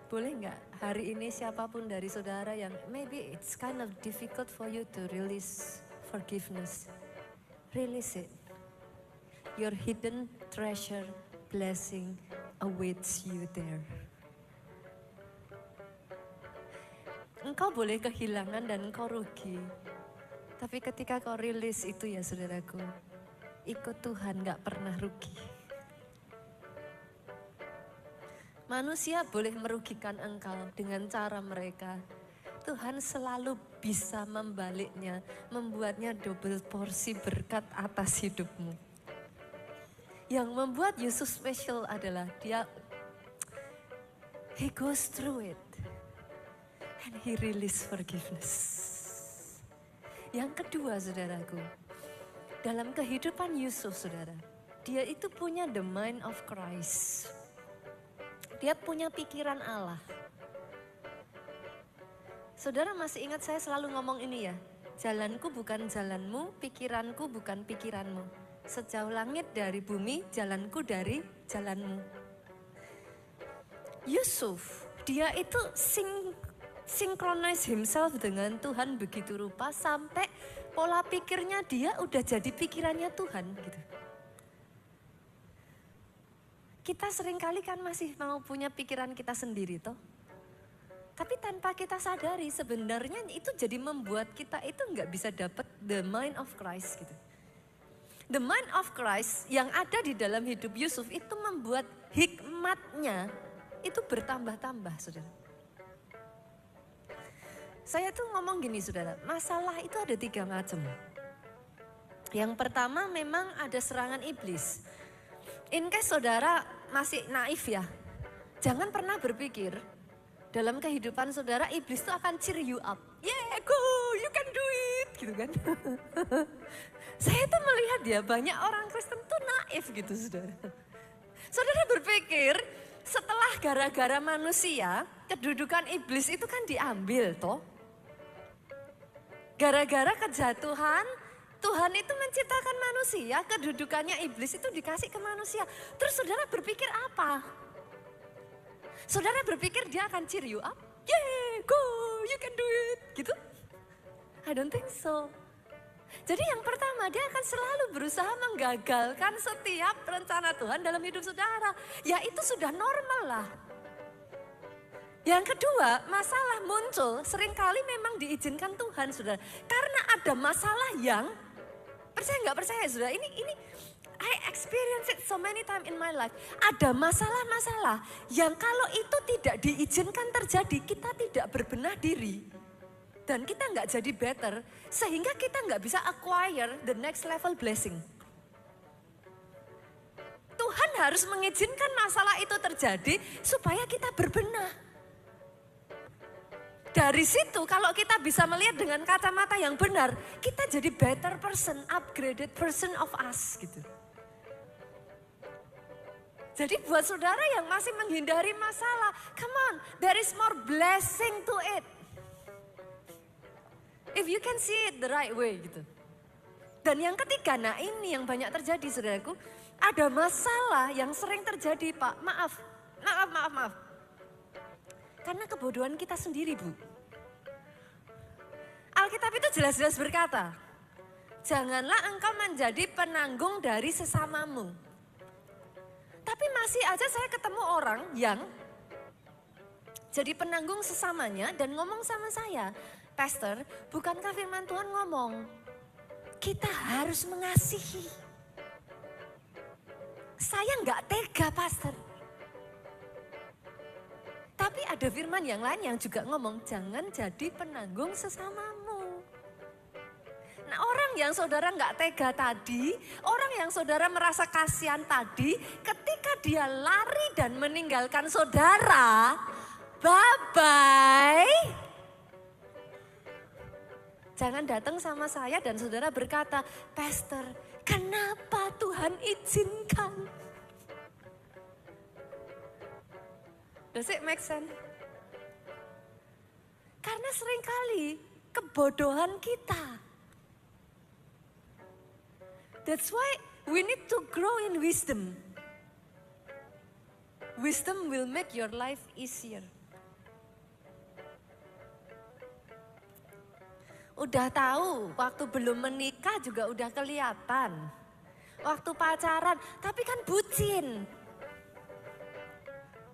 Boleh nggak hari ini siapapun dari saudara yang maybe it's kind of difficult for you to release forgiveness. Release it. Your hidden treasure blessing awaits you there. Engkau boleh kehilangan dan engkau rugi. Tapi ketika kau rilis itu ya saudaraku, ikut Tuhan gak pernah rugi. Manusia boleh merugikan engkau dengan cara mereka. Tuhan selalu bisa membaliknya, membuatnya double porsi berkat atas hidupmu. Yang membuat Yusuf special adalah he goes through it and he release forgiveness. Yang kedua saudaraku, dalam kehidupan Yusuf saudara, dia itu punya the mind of Christ. Dia punya pikiran Allah. Saudara masih ingat saya selalu ngomong ini ya, jalanku bukan jalanmu, pikiranku bukan pikiranmu. Sejauh langit dari bumi, jalanku dari jalanmu. Yusuf, dia itu synchronize himself dengan Tuhan begitu rupa sampai pola pikirnya dia udah jadi pikirannya Tuhan gitu. Kita seringkali kan masih mau punya pikiran kita sendiri toh. Tapi tanpa kita sadari sebenarnya itu jadi membuat kita itu nggak bisa dapat the mind of Christ gitu. The mind of Christ yang ada di dalam hidup Yusuf itu membuat hikmatnya itu bertambah-tambah saudara. Saya tuh ngomong gini saudara, masalah itu ada 3 macam. Yang pertama memang ada serangan iblis. In case saudara masih naif ya, jangan pernah berpikir dalam kehidupan saudara iblis itu akan cheer you up. Yeah, go, you can do it, gitu kan. Saya tuh melihat ya banyak orang Kristen tuh naif gitu saudara. Saudara berpikir setelah gara-gara manusia, kedudukan iblis itu kan diambil toh. Gara-gara kejatuhan, Tuhan itu menciptakan manusia, kedudukannya iblis itu dikasih ke manusia. Terus saudara berpikir apa? Saudara berpikir dia akan cheer you up? Yeah, go, you can do it, gitu? I don't think so. Jadi yang pertama, dia akan selalu berusaha menggagalkan setiap rencana Tuhan dalam hidup saudara. Ya itu sudah normal lah. Yang kedua, masalah muncul seringkali memang diizinkan Tuhan, saudara. Karena ada masalah yang, percaya nggak percaya saudara, ini I experience it so many time in my life. Ada masalah-masalah yang kalau itu tidak diizinkan terjadi, kita tidak berbenah diri. Dan kita nggak jadi better, sehingga kita nggak bisa acquire the next level blessing. Tuhan harus mengizinkan masalah itu terjadi supaya kita berbenah. Dari situ kalau kita bisa melihat dengan kacamata yang benar, kita jadi better person, upgraded person of us gitu. Jadi buat saudara yang masih menghindari masalah, come on, there is more blessing to it. If you can see it the right way gitu. Dan yang ketiga, nah ini yang banyak terjadi saudaraku. Ada masalah yang sering terjadi Pak, maaf. Karena kebodohan kita sendiri Bu. Alkitab itu jelas-jelas berkata, janganlah engkau menjadi penanggung dari sesamamu. Tapi masih aja saya ketemu orang yang jadi penanggung sesamanya dan ngomong sama saya, Pastor, bukankah firman Tuhan ngomong, kita harus mengasihi. Saya nggak tega, Pastor. Tapi ada firman yang lain yang juga ngomong, jangan jadi penanggung sesamamu. Nah orang yang saudara nggak tega tadi, orang yang saudara merasa kasihan tadi, ketika dia lari dan meninggalkan saudara, bye-bye. Jangan datang sama saya dan saudara berkata, Pastor, kenapa Tuhan izinkan? Does it make sense? Karena seringkali kebodohan kita. That's why we need to grow in wisdom. Wisdom will make your life easier. Udah tahu, waktu belum menikah juga udah kelihatan. Waktu pacaran, tapi kan bucin.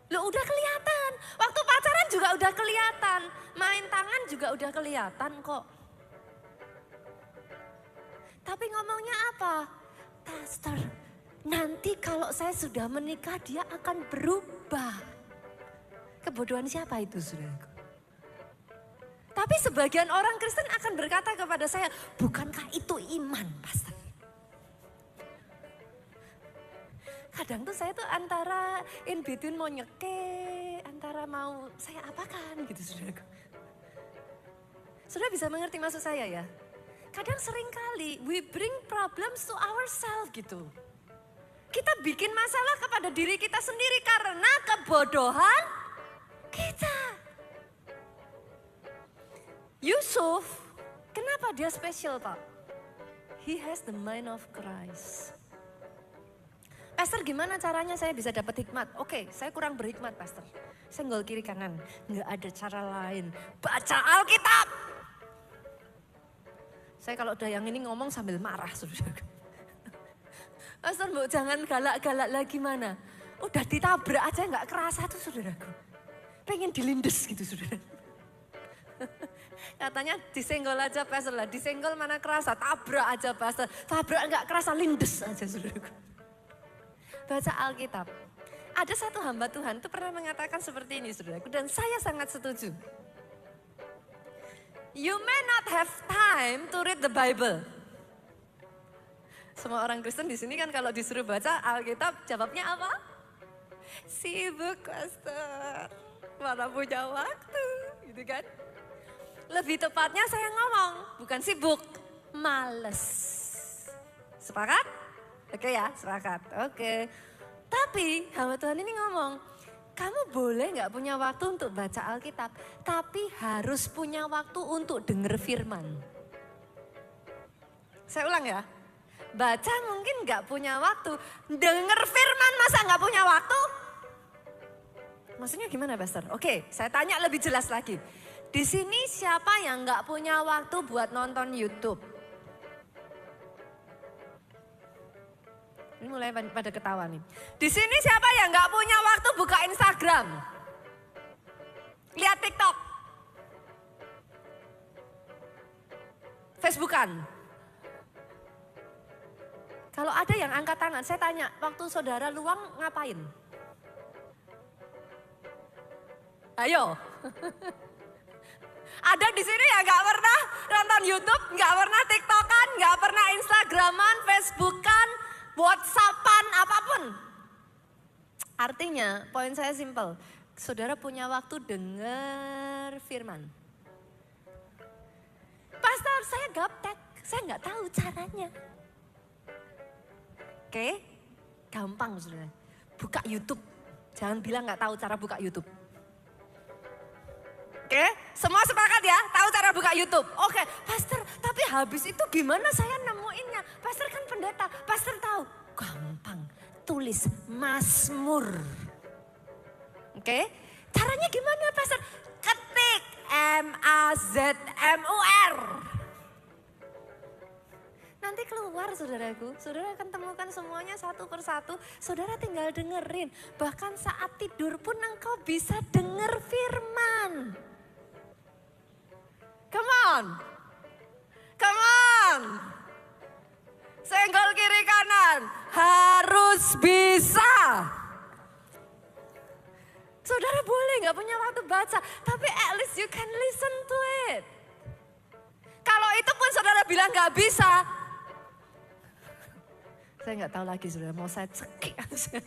Loh udah kelihatan, waktu pacaran juga udah kelihatan. Main tangan juga udah kelihatan kok. Tapi ngomongnya apa? Pastor, nanti kalau saya sudah menikah dia akan berubah. Kebodohan siapa itu saudaraku? Tapi sebagian orang Kristen akan berkata kepada saya, bukankah itu iman, Pastor? Kadang tuh saya tuh antara in between mau nyeke, antara mau saya apakan gitu saudaraku. Saudara bisa mengerti maksud saya ya? Kadang sering kali we bring problems to ourselves gitu. Kita bikin masalah kepada diri kita sendiri karena kebodohan kita. Yusuf, kenapa dia spesial Pak? He has the mind of Christ. Pastor gimana caranya saya bisa dapat hikmat? Oke, saya kurang berhikmat Pastor. Senggol kiri kanan, nggak ada cara lain. Baca Alkitab. Saya kalau udah yang ini ngomong sambil marah saudara. Pastor Bu jangan galak-galak lagi mana? Udah ditabrak aja nggak kerasa tuh saudaraku. Pengen dilindes gitu saudara. Katanya disenggol aja Pastor lah, disenggol mana kerasa, tabrak aja Pastor. Tabrak nggak kerasa, lindes aja saudaraku. Baca Alkitab. Ada satu hamba Tuhan itu pernah mengatakan seperti ini saudaraku dan saya sangat setuju. You may not have time to read the Bible. Semua orang Kristen di sini kan kalau disuruh baca Alkitab jawabnya apa? Sibuk Pastor, mana punya waktu gitu kan. Lebih tepatnya saya ngomong, bukan sibuk, males. Sepakat? Oke ya, sepakat. Oke. Tapi hamba Tuhan ini ngomong, kamu boleh gak punya waktu untuk baca Alkitab, tapi harus punya waktu untuk denger firman. Saya ulang ya, baca mungkin gak punya waktu, denger firman masa gak punya waktu? Maksudnya gimana Pastor? Oke, saya tanya lebih jelas lagi. Di sini siapa yang gak punya waktu buat nonton YouTube? Ini mulai pada ketawa nih. Di sini siapa yang nggak punya waktu buka Instagram? Lihat TikTok. Facebookan. Kalau ada yang angkat tangan, saya tanya, waktu saudara luang ngapain? Ayo. Ada di sini yang nggak pernah nonton YouTube, nggak pernah TikTokan, nggak pernah Instagraman, Facebookan, WhatsAppan, apapun. Artinya, poin saya simpel. Saudara punya waktu dengar firman. Pastor, saya gaptek, saya nggak tahu caranya. Oke, gampang saudara. Buka YouTube, jangan bilang nggak tahu cara buka YouTube. Oke, semua sepakat ya, tahu cara buka YouTube. Oke, pastor, tapi habis itu gimana saya nemuinnya? Pastor kan pendeta, pastor tahu. Gampang, tulis Mazmur. Oke, caranya gimana pastor? Ketik MAZMUR. Nanti keluar saudaraku, saudara akan temukan semuanya satu persatu. Saudara tinggal dengerin, bahkan saat tidur pun engkau bisa denger firman. Come on, come on. Senggol kiri kanan, harus bisa. Saudara boleh gak punya waktu baca, tapi at least you can listen to it. Kalau itu pun saudara bilang gak bisa, saya gak tahu lagi saudara, mau saya cekik aja.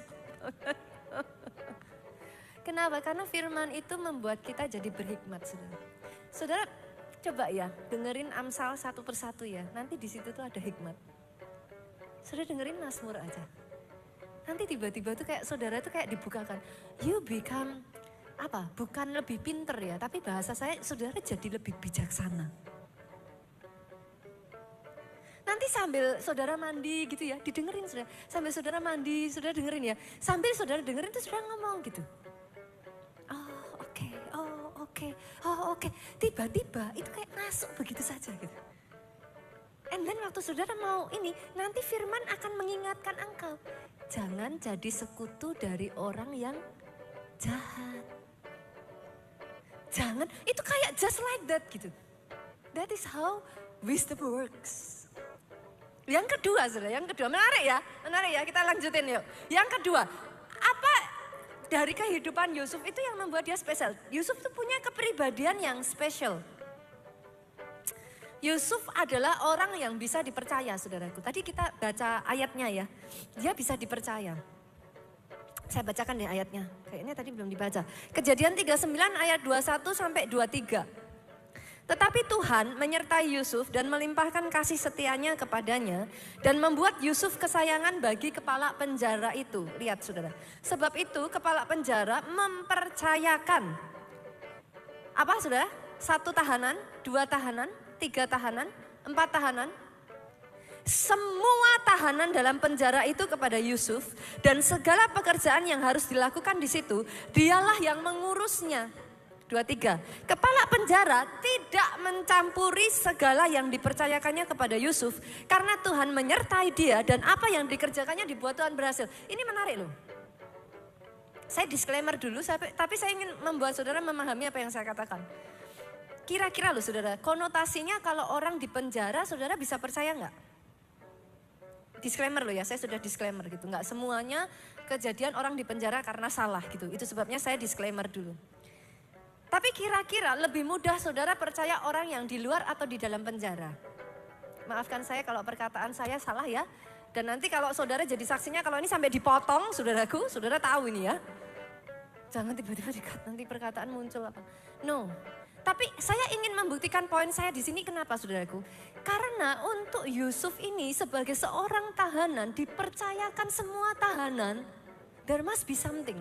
Kenapa? Karena firman itu membuat kita jadi berhikmat saudara. Saudara coba ya dengerin Amsal satu persatu ya, nanti di situ tuh ada hikmat. Saudara dengerin Mazmur aja. Nanti tiba-tiba tuh kayak saudara tuh kayak dibukakan. You become apa? Bukan lebih pinter ya, tapi bahasa saya saudara jadi lebih bijaksana. Nanti sambil saudara mandi gitu ya, didengerin saudara. Sambil saudara mandi, saudara dengerin ya. Sambil saudara dengerin tuh saudara ngomong gitu. Oh oke, oh oke, oh oke. Tiba-tiba itu kayak masuk begitu saja gitu. And then waktu saudara mau ini, nanti firman akan mengingatkan engkau. Jangan jadi sekutu dari orang yang jahat. Jangan, itu kayak just like that gitu. That is how wisdom works. Yang kedua saudara, yang kedua, menarik ya, kita lanjutin yuk. Yang kedua, apa dari kehidupan Yusuf itu yang membuat dia spesial? Yusuf tuh punya kepribadian yang spesial. Yusuf adalah orang yang bisa dipercaya saudaraku. Tadi kita baca ayatnya ya, dia bisa dipercaya. Saya bacakan deh ayatnya, kayaknya tadi belum dibaca. Kejadian 39 ayat 21 sampai 23. Tetapi Tuhan menyertai Yusuf dan melimpahkan kasih setianya kepadanya dan membuat Yusuf kesayangan bagi kepala penjara itu. Lihat saudara, sebab itu kepala penjara mempercayakan. Apa saudara? 1 tahanan, 2 tahanan, 3 tahanan, 4 tahanan. Semua tahanan dalam penjara itu kepada Yusuf dan segala pekerjaan yang harus dilakukan di situ, dialah yang mengurusnya. 23. Kepala penjara tidak mencampuri segala yang dipercayakannya kepada Yusuf karena Tuhan menyertai dia dan apa yang dikerjakannya dibuat Tuhan berhasil. Ini menarik loh. Saya disclaimer dulu, tapi saya ingin membuat saudara memahami apa yang saya katakan. Kira-kira loh saudara, konotasinya kalau orang di penjara saudara bisa percaya nggak? Disclaimer loh ya, saya sudah disclaimer gitu. Nggak semuanya kejadian orang di penjara karena salah gitu. Itu sebabnya saya disclaimer dulu. Tapi kira-kira lebih mudah saudara percaya orang yang di luar atau di dalam penjara? Maafkan saya kalau perkataan saya salah ya. Dan nanti kalau saudara jadi saksinya kalau ini sampai dipotong saudaraku, saudara tahu ini ya. Jangan tiba-tiba nanti perkataan muncul apa. No. Tapi saya ingin membuktikan poin saya di sini kenapa saudaraku? Karena untuk Yusuf ini sebagai seorang tahanan dipercayakan semua tahanan, there must be something.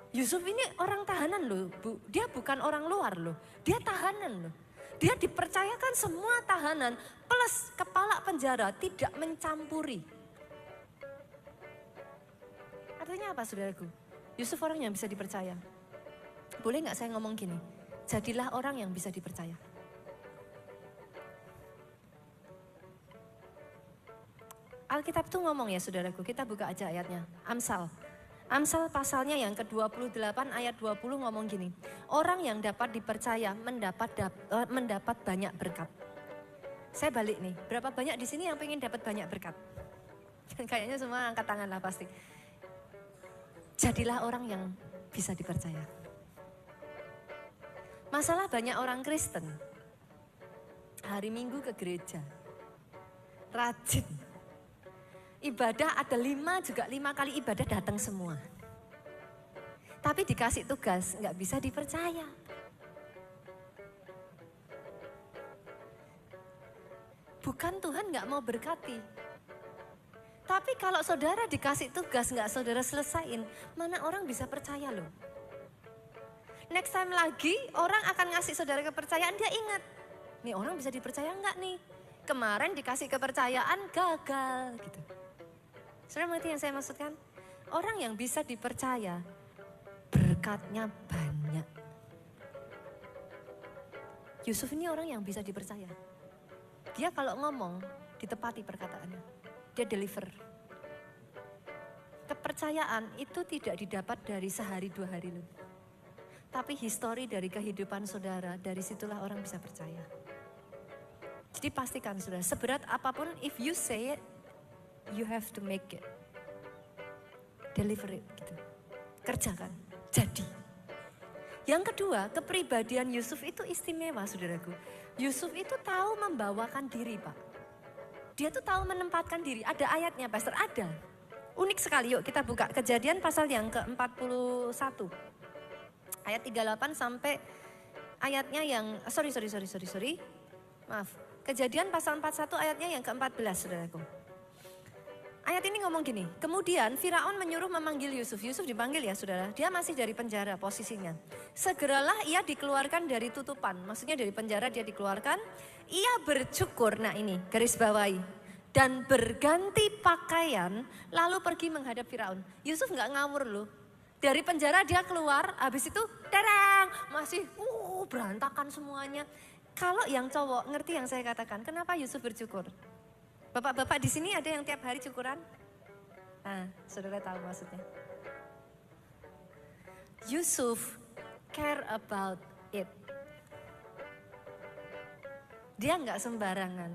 Yusuf ini orang tahanan loh, Bu. Dia bukan orang luar loh, dia tahanan loh. Dia dipercayakan semua tahanan plus kepala penjara tidak mencampuri. Artinya apa saudaraku? Yusuf orang yang bisa dipercaya. Boleh gak saya ngomong gini? Jadilah orang yang bisa dipercaya. Alkitab tuh ngomong ya saudaraku, kita buka aja ayatnya. Amsal pasalnya yang ke-28 ayat 20 ngomong gini. Orang yang dapat dipercaya mendapat banyak berkat. Saya balik nih, berapa banyak di sini yang pengen dapat banyak berkat? Kayaknya semua angkat tangan lah pasti. Jadilah orang yang bisa dipercaya. Masalah banyak orang Kristen, hari Minggu ke gereja, rajin. Ibadah ada 5 kali ibadah datang semua. Tapi dikasih tugas nggak bisa dipercaya. Bukan Tuhan nggak mau berkati. Tapi kalau saudara dikasih tugas nggak saudara selesain, mana orang bisa percaya loh. Next time lagi orang akan ngasih saudara kepercayaan, dia ingat. Nih orang bisa dipercaya nggak nih? Kemarin dikasih kepercayaan gagal gitu. Saudara mengerti yang saya maksudkan? Orang yang bisa dipercaya, berkatnya banyak. Yusuf ini orang yang bisa dipercaya. Dia kalau ngomong, ditepati perkataannya. Dia deliver. Kepercayaan itu tidak didapat dari sehari 2 hari loh. Tapi histori dari kehidupan saudara, dari situlah orang bisa percaya. Jadi pastikan saudara, seberat apapun, if you say it, you have to make it. Deliver it gitu. Kerjakan, jadi. Yang kedua, kepribadian Yusuf itu istimewa saudaraku. Yusuf itu tahu membawakan diri Pak. Dia tuh tahu menempatkan diri. Ada ayatnya Pastor, ada. Unik sekali, yuk kita buka Kejadian pasal yang ke-41. Ayat 38 sampai ayatnya yang, sorry. Maaf, Kejadian pasal 41 ayatnya yang ke-14 saudaraku. Ayat ini ngomong gini, kemudian Firaun menyuruh memanggil Yusuf. Yusuf dipanggil ya saudara, dia masih dari penjara posisinya. Segeralah ia dikeluarkan dari tutupan, maksudnya dari penjara dia dikeluarkan. Ia bercukur, nah ini garis bawahi. Dan berganti pakaian lalu pergi menghadap Firaun. Yusuf gak ngawur loh. Dari penjara dia keluar, habis itu terang, masih berantakan semuanya. Kalau yang cowok ngerti yang saya katakan, kenapa Yusuf bercukur? Bapak-bapak di sini ada yang tiap hari cukuran? Nah, saudara tahu maksudnya. Yusuf care about it. Dia nggak sembarangan.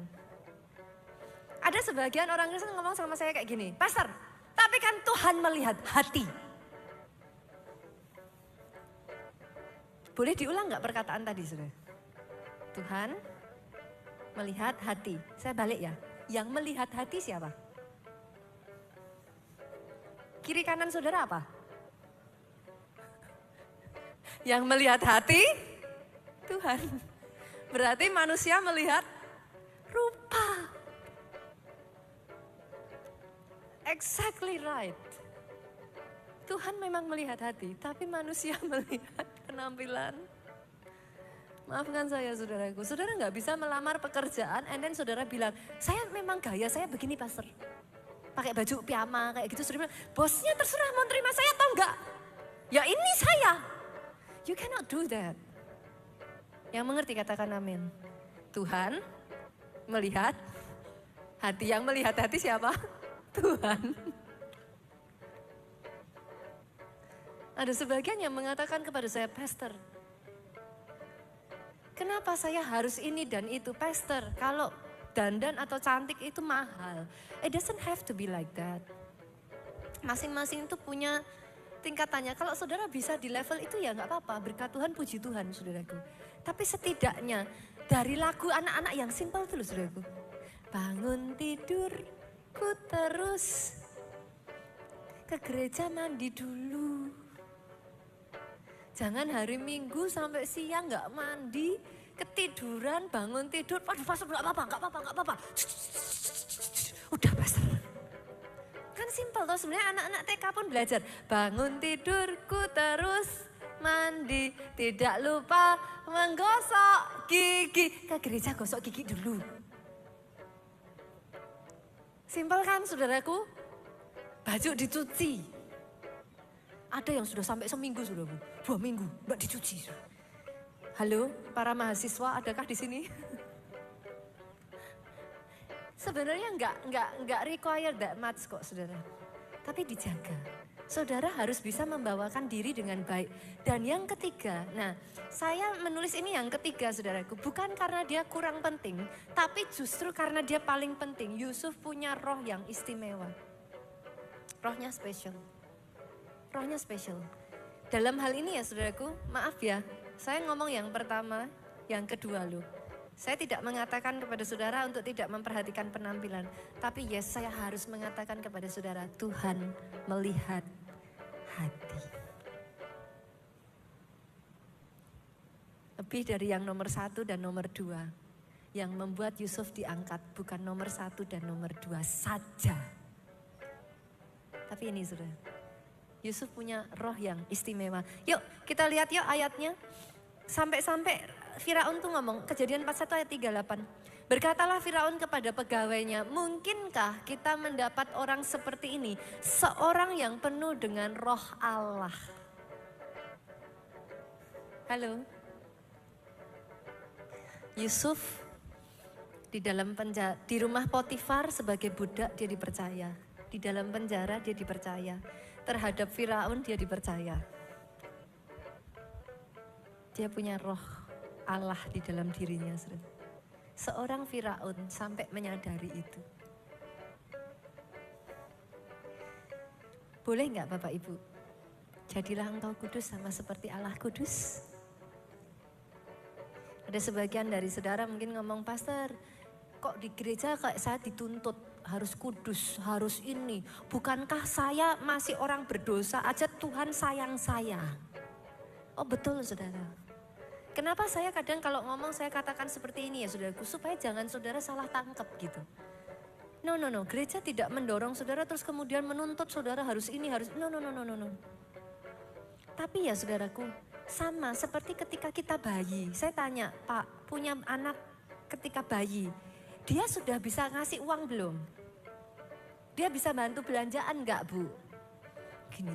Ada sebagian orang Kristen ngomong sama saya kayak gini, Pastor, tapi kan Tuhan melihat hati. Boleh diulang nggak perkataan tadi, saudara? Tuhan melihat hati. Saya balik ya. Yang melihat hati siapa? Kiri kanan saudara apa? Yang melihat hati Tuhan. Berarti manusia melihat rupa. Exactly right. Tuhan memang melihat hati, tapi manusia melihat penampilan. Maafkan saya saudaraku, saudara nggak bisa melamar pekerjaan and then saudara bilang, saya memang gaya saya begini Pastor. Pakai baju piyama kayak gitu, saudara bilang, bosnya terserah mau terima saya atau enggak. Ya ini saya. You cannot do that. Yang mengerti katakan amin. Tuhan melihat hati, yang melihat hati siapa? Tuhan. Ada sebagian yang mengatakan kepada saya, Pastor, kenapa saya harus ini dan itu, Pastor? Kalau dandan atau cantik itu mahal. It doesn't have to be like that. Masing-masing itu punya tingkatannya. Kalau saudara bisa di level itu ya nggak apa-apa. Berkat Tuhan, puji Tuhan saudaraku. Tapi setidaknya dari lagu anak-anak yang simpel itu loh saudaraku. Bangun tidurku terus, ke gereja mandi dulu. Jangan hari Minggu sampai siang nggak mandi, ketiduran, bangun tidur. Waduh Pastor nggak apa-apa. Udah Pastor. Kan simpel toh sebenarnya anak-anak TK pun belajar. Bangun tidurku terus mandi, tidak lupa menggosok gigi. Ke gereja gosok gigi dulu. Simpel kan saudaraku? Baju dicuci. Ada yang sudah sampai seminggu sudah Bu, 2 minggu mbak dicuci. Halo para mahasiswa, adakah di sini? Sebenarnya enggak require that much kok saudara. Tapi dijaga. Saudara harus bisa membawakan diri dengan baik. Dan yang ketiga, nah saya menulis ini yang ketiga saudaraku. Bukan karena dia kurang penting, tapi justru karena dia paling penting. Yusuf punya roh yang istimewa. Rohnya spesial. Rohnya spesial. Dalam hal ini ya saudaraku, maaf ya. Saya ngomong yang pertama, yang kedua loh. Saya tidak mengatakan kepada saudara untuk tidak memperhatikan penampilan. Tapi yes, saya harus mengatakan kepada saudara, Tuhan melihat hati. Lebih dari yang nomor 1 dan nomor 2. Yang membuat Yusuf diangkat bukan nomor 1 dan nomor 2 saja. Tapi ini saudara, Yusuf punya roh yang istimewa. Yuk kita lihat yuk ayatnya. Sampai-sampai Firaun tuh ngomong, Kejadian 41 ayat 38. Berkatalah Firaun kepada pegawainya, mungkinkah kita mendapat orang seperti ini? Seorang yang penuh dengan roh Allah. Halo. Yusuf di dalam penjara, di rumah Potifar sebagai budak dia dipercaya. Di dalam penjara dia dipercaya. Terhadap Firaun dia dipercaya. Dia punya roh Allah di dalam dirinya. Seorang Firaun sampai menyadari itu. Boleh nggak Bapak Ibu? Jadilah engkau kudus sama seperti Allah kudus. Ada sebagian dari saudara mungkin ngomong, Pastor, kok di gereja kayak saya dituntut harus kudus, harus ini. Bukankah saya masih orang berdosa aja Tuhan sayang saya? Oh betul saudara. Kenapa saya kadang kalau ngomong saya katakan seperti ini ya saudaraku, supaya jangan saudara salah tangkap gitu. No, gereja tidak mendorong saudara terus kemudian menuntut saudara harus ini, harus no. Tapi ya saudaraku, sama seperti ketika kita bayi. Saya tanya, Pak punya anak ketika bayi, dia sudah bisa ngasih uang belum? Dia bisa bantu belanjaan enggak Bu? Gini,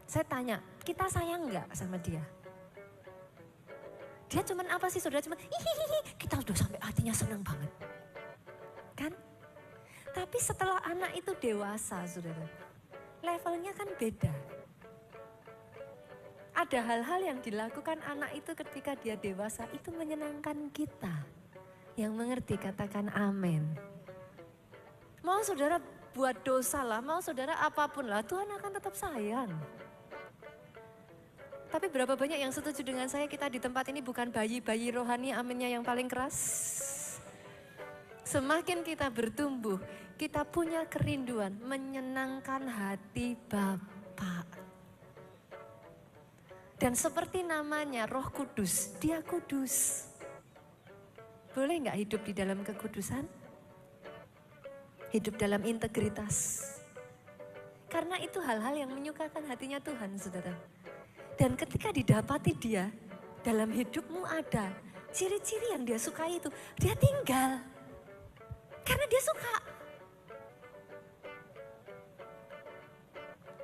saya tanya, kita sayang enggak sama dia? Dia cuman apa sih saudara, cuman hihihi, kita udah sampai hatinya senang banget. Kan? Tapi setelah anak itu dewasa saudara, levelnya kan beda. Ada hal-hal yang dilakukan anak itu ketika dia dewasa itu menyenangkan kita. Yang mengerti katakan amin. Mau saudara buat dosa lah, mau saudara apapun lah, Tuhan akan tetap sayang. Tapi berapa banyak yang setuju dengan saya, kita di tempat ini bukan bayi-bayi rohani aminnya yang paling keras. Semakin kita bertumbuh, kita punya kerinduan menyenangkan hati Bapa. Dan seperti namanya Roh Kudus, Dia kudus. Boleh nggak hidup di dalam kekudusan? Hidup dalam integritas. Karena itu hal-hal yang menyukakan hatinya Tuhan, saudara. Dan ketika didapati dia, dalam hidupmu ada ciri-ciri yang dia sukai itu, dia tinggal. Karena dia suka.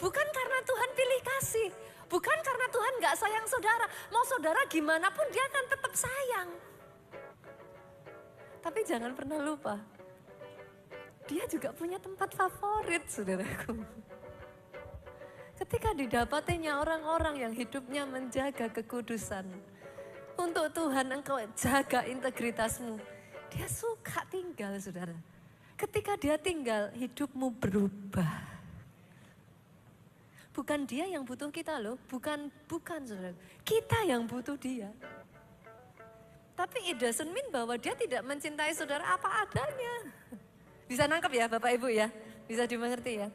Bukan karena Tuhan pilih kasih. Bukan karena Tuhan gak sayang saudara. Mau saudara gimana pun dia akan tetap sayang. Tapi jangan pernah lupa, dia juga punya tempat favorit saudaraku. Ketika didapatinya orang-orang yang hidupnya menjaga kekudusan. Untuk Tuhan engkau jaga integritasmu. Dia suka tinggal saudara. Ketika dia tinggal hidupmu berubah. Bukan dia yang butuh kita loh. Bukan saudara. Kita yang butuh dia. Tapi it doesn't mean bahwa dia tidak mencintai saudara apa adanya. Bisa nangkep ya Bapak Ibu ya? Bisa dimengerti ya?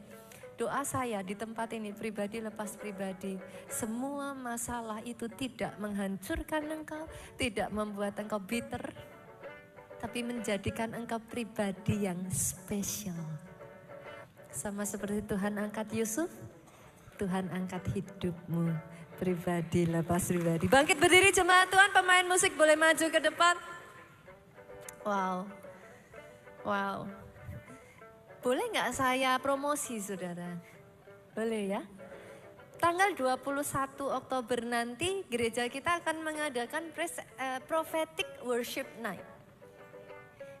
Doa saya di tempat ini pribadi lepas pribadi. Semua masalah itu tidak menghancurkan engkau. Tidak membuat engkau bitter. Tapi menjadikan engkau pribadi yang spesial. Sama seperti Tuhan angkat Yusuf. Tuhan angkat hidupmu pribadi lepas pribadi. Bangkit berdiri jemaat Tuhan, pemain musik boleh maju ke depan. Wow. Boleh nggak saya promosi saudara? Boleh ya? Tanggal 21 Oktober nanti gereja kita akan mengadakan prophetic worship night.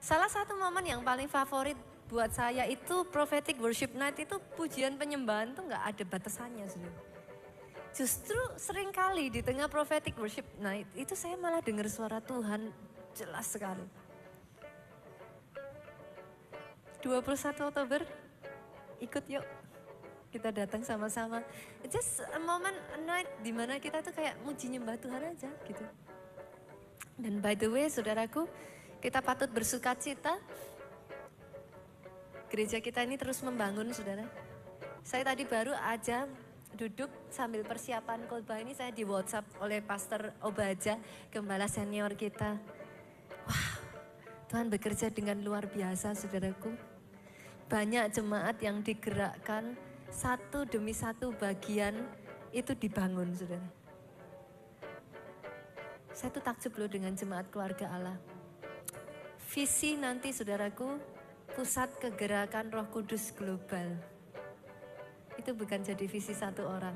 Salah satu momen yang paling favorit buat saya itu prophetic worship night itu pujian penyembahan tuh nggak ada batasannya sebenarnya. Justru seringkali di tengah prophetic worship night itu saya malah dengar suara Tuhan jelas sekali. 21 Oktober ikut yuk. Kita datang sama-sama. Just a moment, a night di mana kita tuh kayak muji nyembah Tuhan aja gitu. Dan by the way saudaraku, kita patut bersuka cita. Gereja kita ini terus membangun saudara. Saya tadi baru aja duduk sambil persiapan khotbah ini saya di WhatsApp oleh Pastor Obaja, gembala senior kita. Wah, Tuhan bekerja dengan luar biasa saudaraku. Banyak jemaat yang digerakkan satu demi satu bagian itu dibangun saudara. Saya tuh takjub loh dengan jemaat keluarga Allah. Visi nanti saudaraku, pusat kegerakan Roh Kudus global. Itu bukan jadi visi satu orang,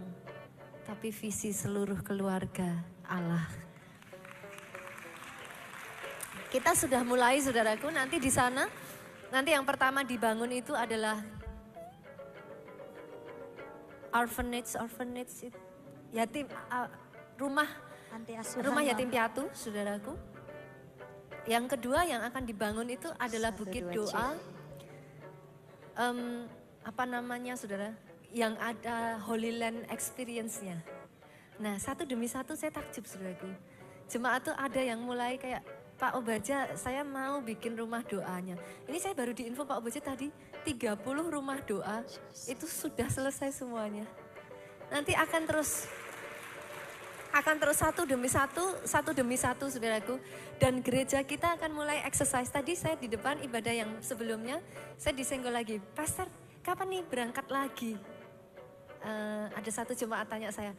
tapi visi seluruh keluarga Allah. Kita sudah mulai saudaraku, nanti di sana, nanti yang pertama dibangun itu adalah orphanage yatim, rumah yatim piatu saudaraku. Yang kedua yang akan dibangun itu adalah bukit doa, saudara, yang ada Holy Land experience-nya. Nah satu demi satu saya takjub saudaraku. Jemaat tuh ada yang mulai kayak, Pak Obaja saya mau bikin rumah doanya. Ini saya baru diinfo Pak Obaja tadi 30 rumah doa itu sudah selesai semuanya. Nanti akan terus satu demi satu saudaraku. Dan gereja kita akan mulai exercise. Tadi saya di depan ibadah yang sebelumnya, saya disenggol lagi. Pastor, kapan nih berangkat lagi? Ada satu jemaat tanya saya,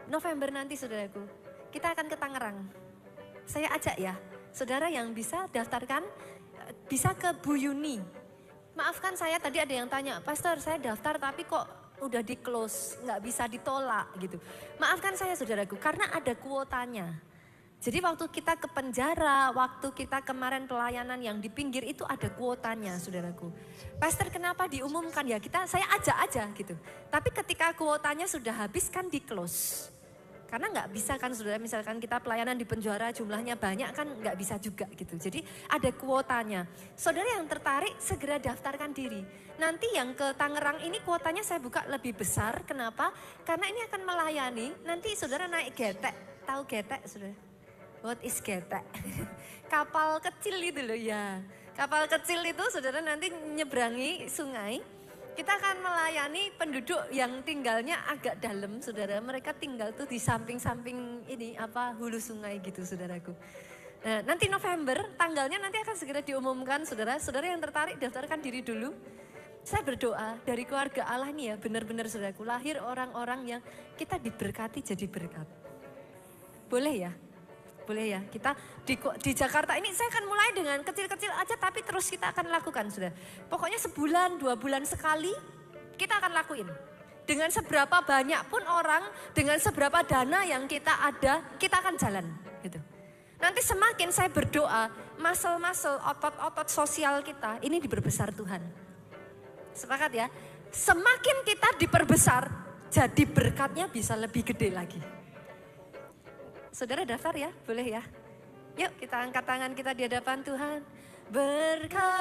November nanti saudaraku, kita akan ke Tangerang. Saya ajak ya, saudara yang bisa daftarkan, bisa ke Bu Yuni. Maafkan saya tadi ada yang tanya, Pastor saya daftar tapi kok udah di close, nggak bisa ditolak gitu. Maafkan saya saudaraku, karena ada kuotanya. Jadi waktu kita ke penjara, waktu kita kemarin pelayanan yang di pinggir itu ada kuotanya saudaraku. Pastor kenapa diumumkan ya, saya ajak aja gitu. Tapi ketika kuotanya sudah habis kan di close. Karena nggak bisa kan saudara, misalkan kita pelayanan di penjara jumlahnya banyak kan nggak bisa juga gitu. Jadi ada kuotanya. Saudara yang tertarik segera daftarkan diri. Nanti yang ke Tangerang ini kuotanya saya buka lebih besar. Kenapa? Karena ini akan melayani, nanti saudara naik getek. Tahu getek saudara? What is getek? Kapal kecil itu loh ya. Kapal kecil itu saudara nanti nyeberangi sungai. Kita akan melayani penduduk yang tinggalnya agak dalam, saudara. Mereka tinggal tuh di samping-samping hulu sungai gitu, saudaraku. Nah, nanti November, tanggalnya nanti akan segera diumumkan, saudara. Saudara yang tertarik daftarkan diri dulu. Saya berdoa dari keluarga Allah nih ya, benar-benar saudaraku, lahir orang-orang yang kita diberkati jadi berkat. Boleh ya? Boleh ya, kita di Jakarta ini saya akan mulai dengan kecil-kecil aja tapi terus kita akan lakukan sudah. Pokoknya sebulan, 2 bulan sekali kita akan lakuin. Dengan seberapa banyak pun orang, dengan seberapa dana yang kita ada, kita akan jalan gitu. Nanti semakin saya berdoa, muscle-muscle, otot-otot sosial kita ini diperbesar Tuhan. Sepakat ya? Semakin kita diperbesar, jadi berkatnya bisa lebih gede lagi. Saudara daftar ya, boleh ya. Yuk kita angkat tangan kita di hadapan Tuhan. Berkat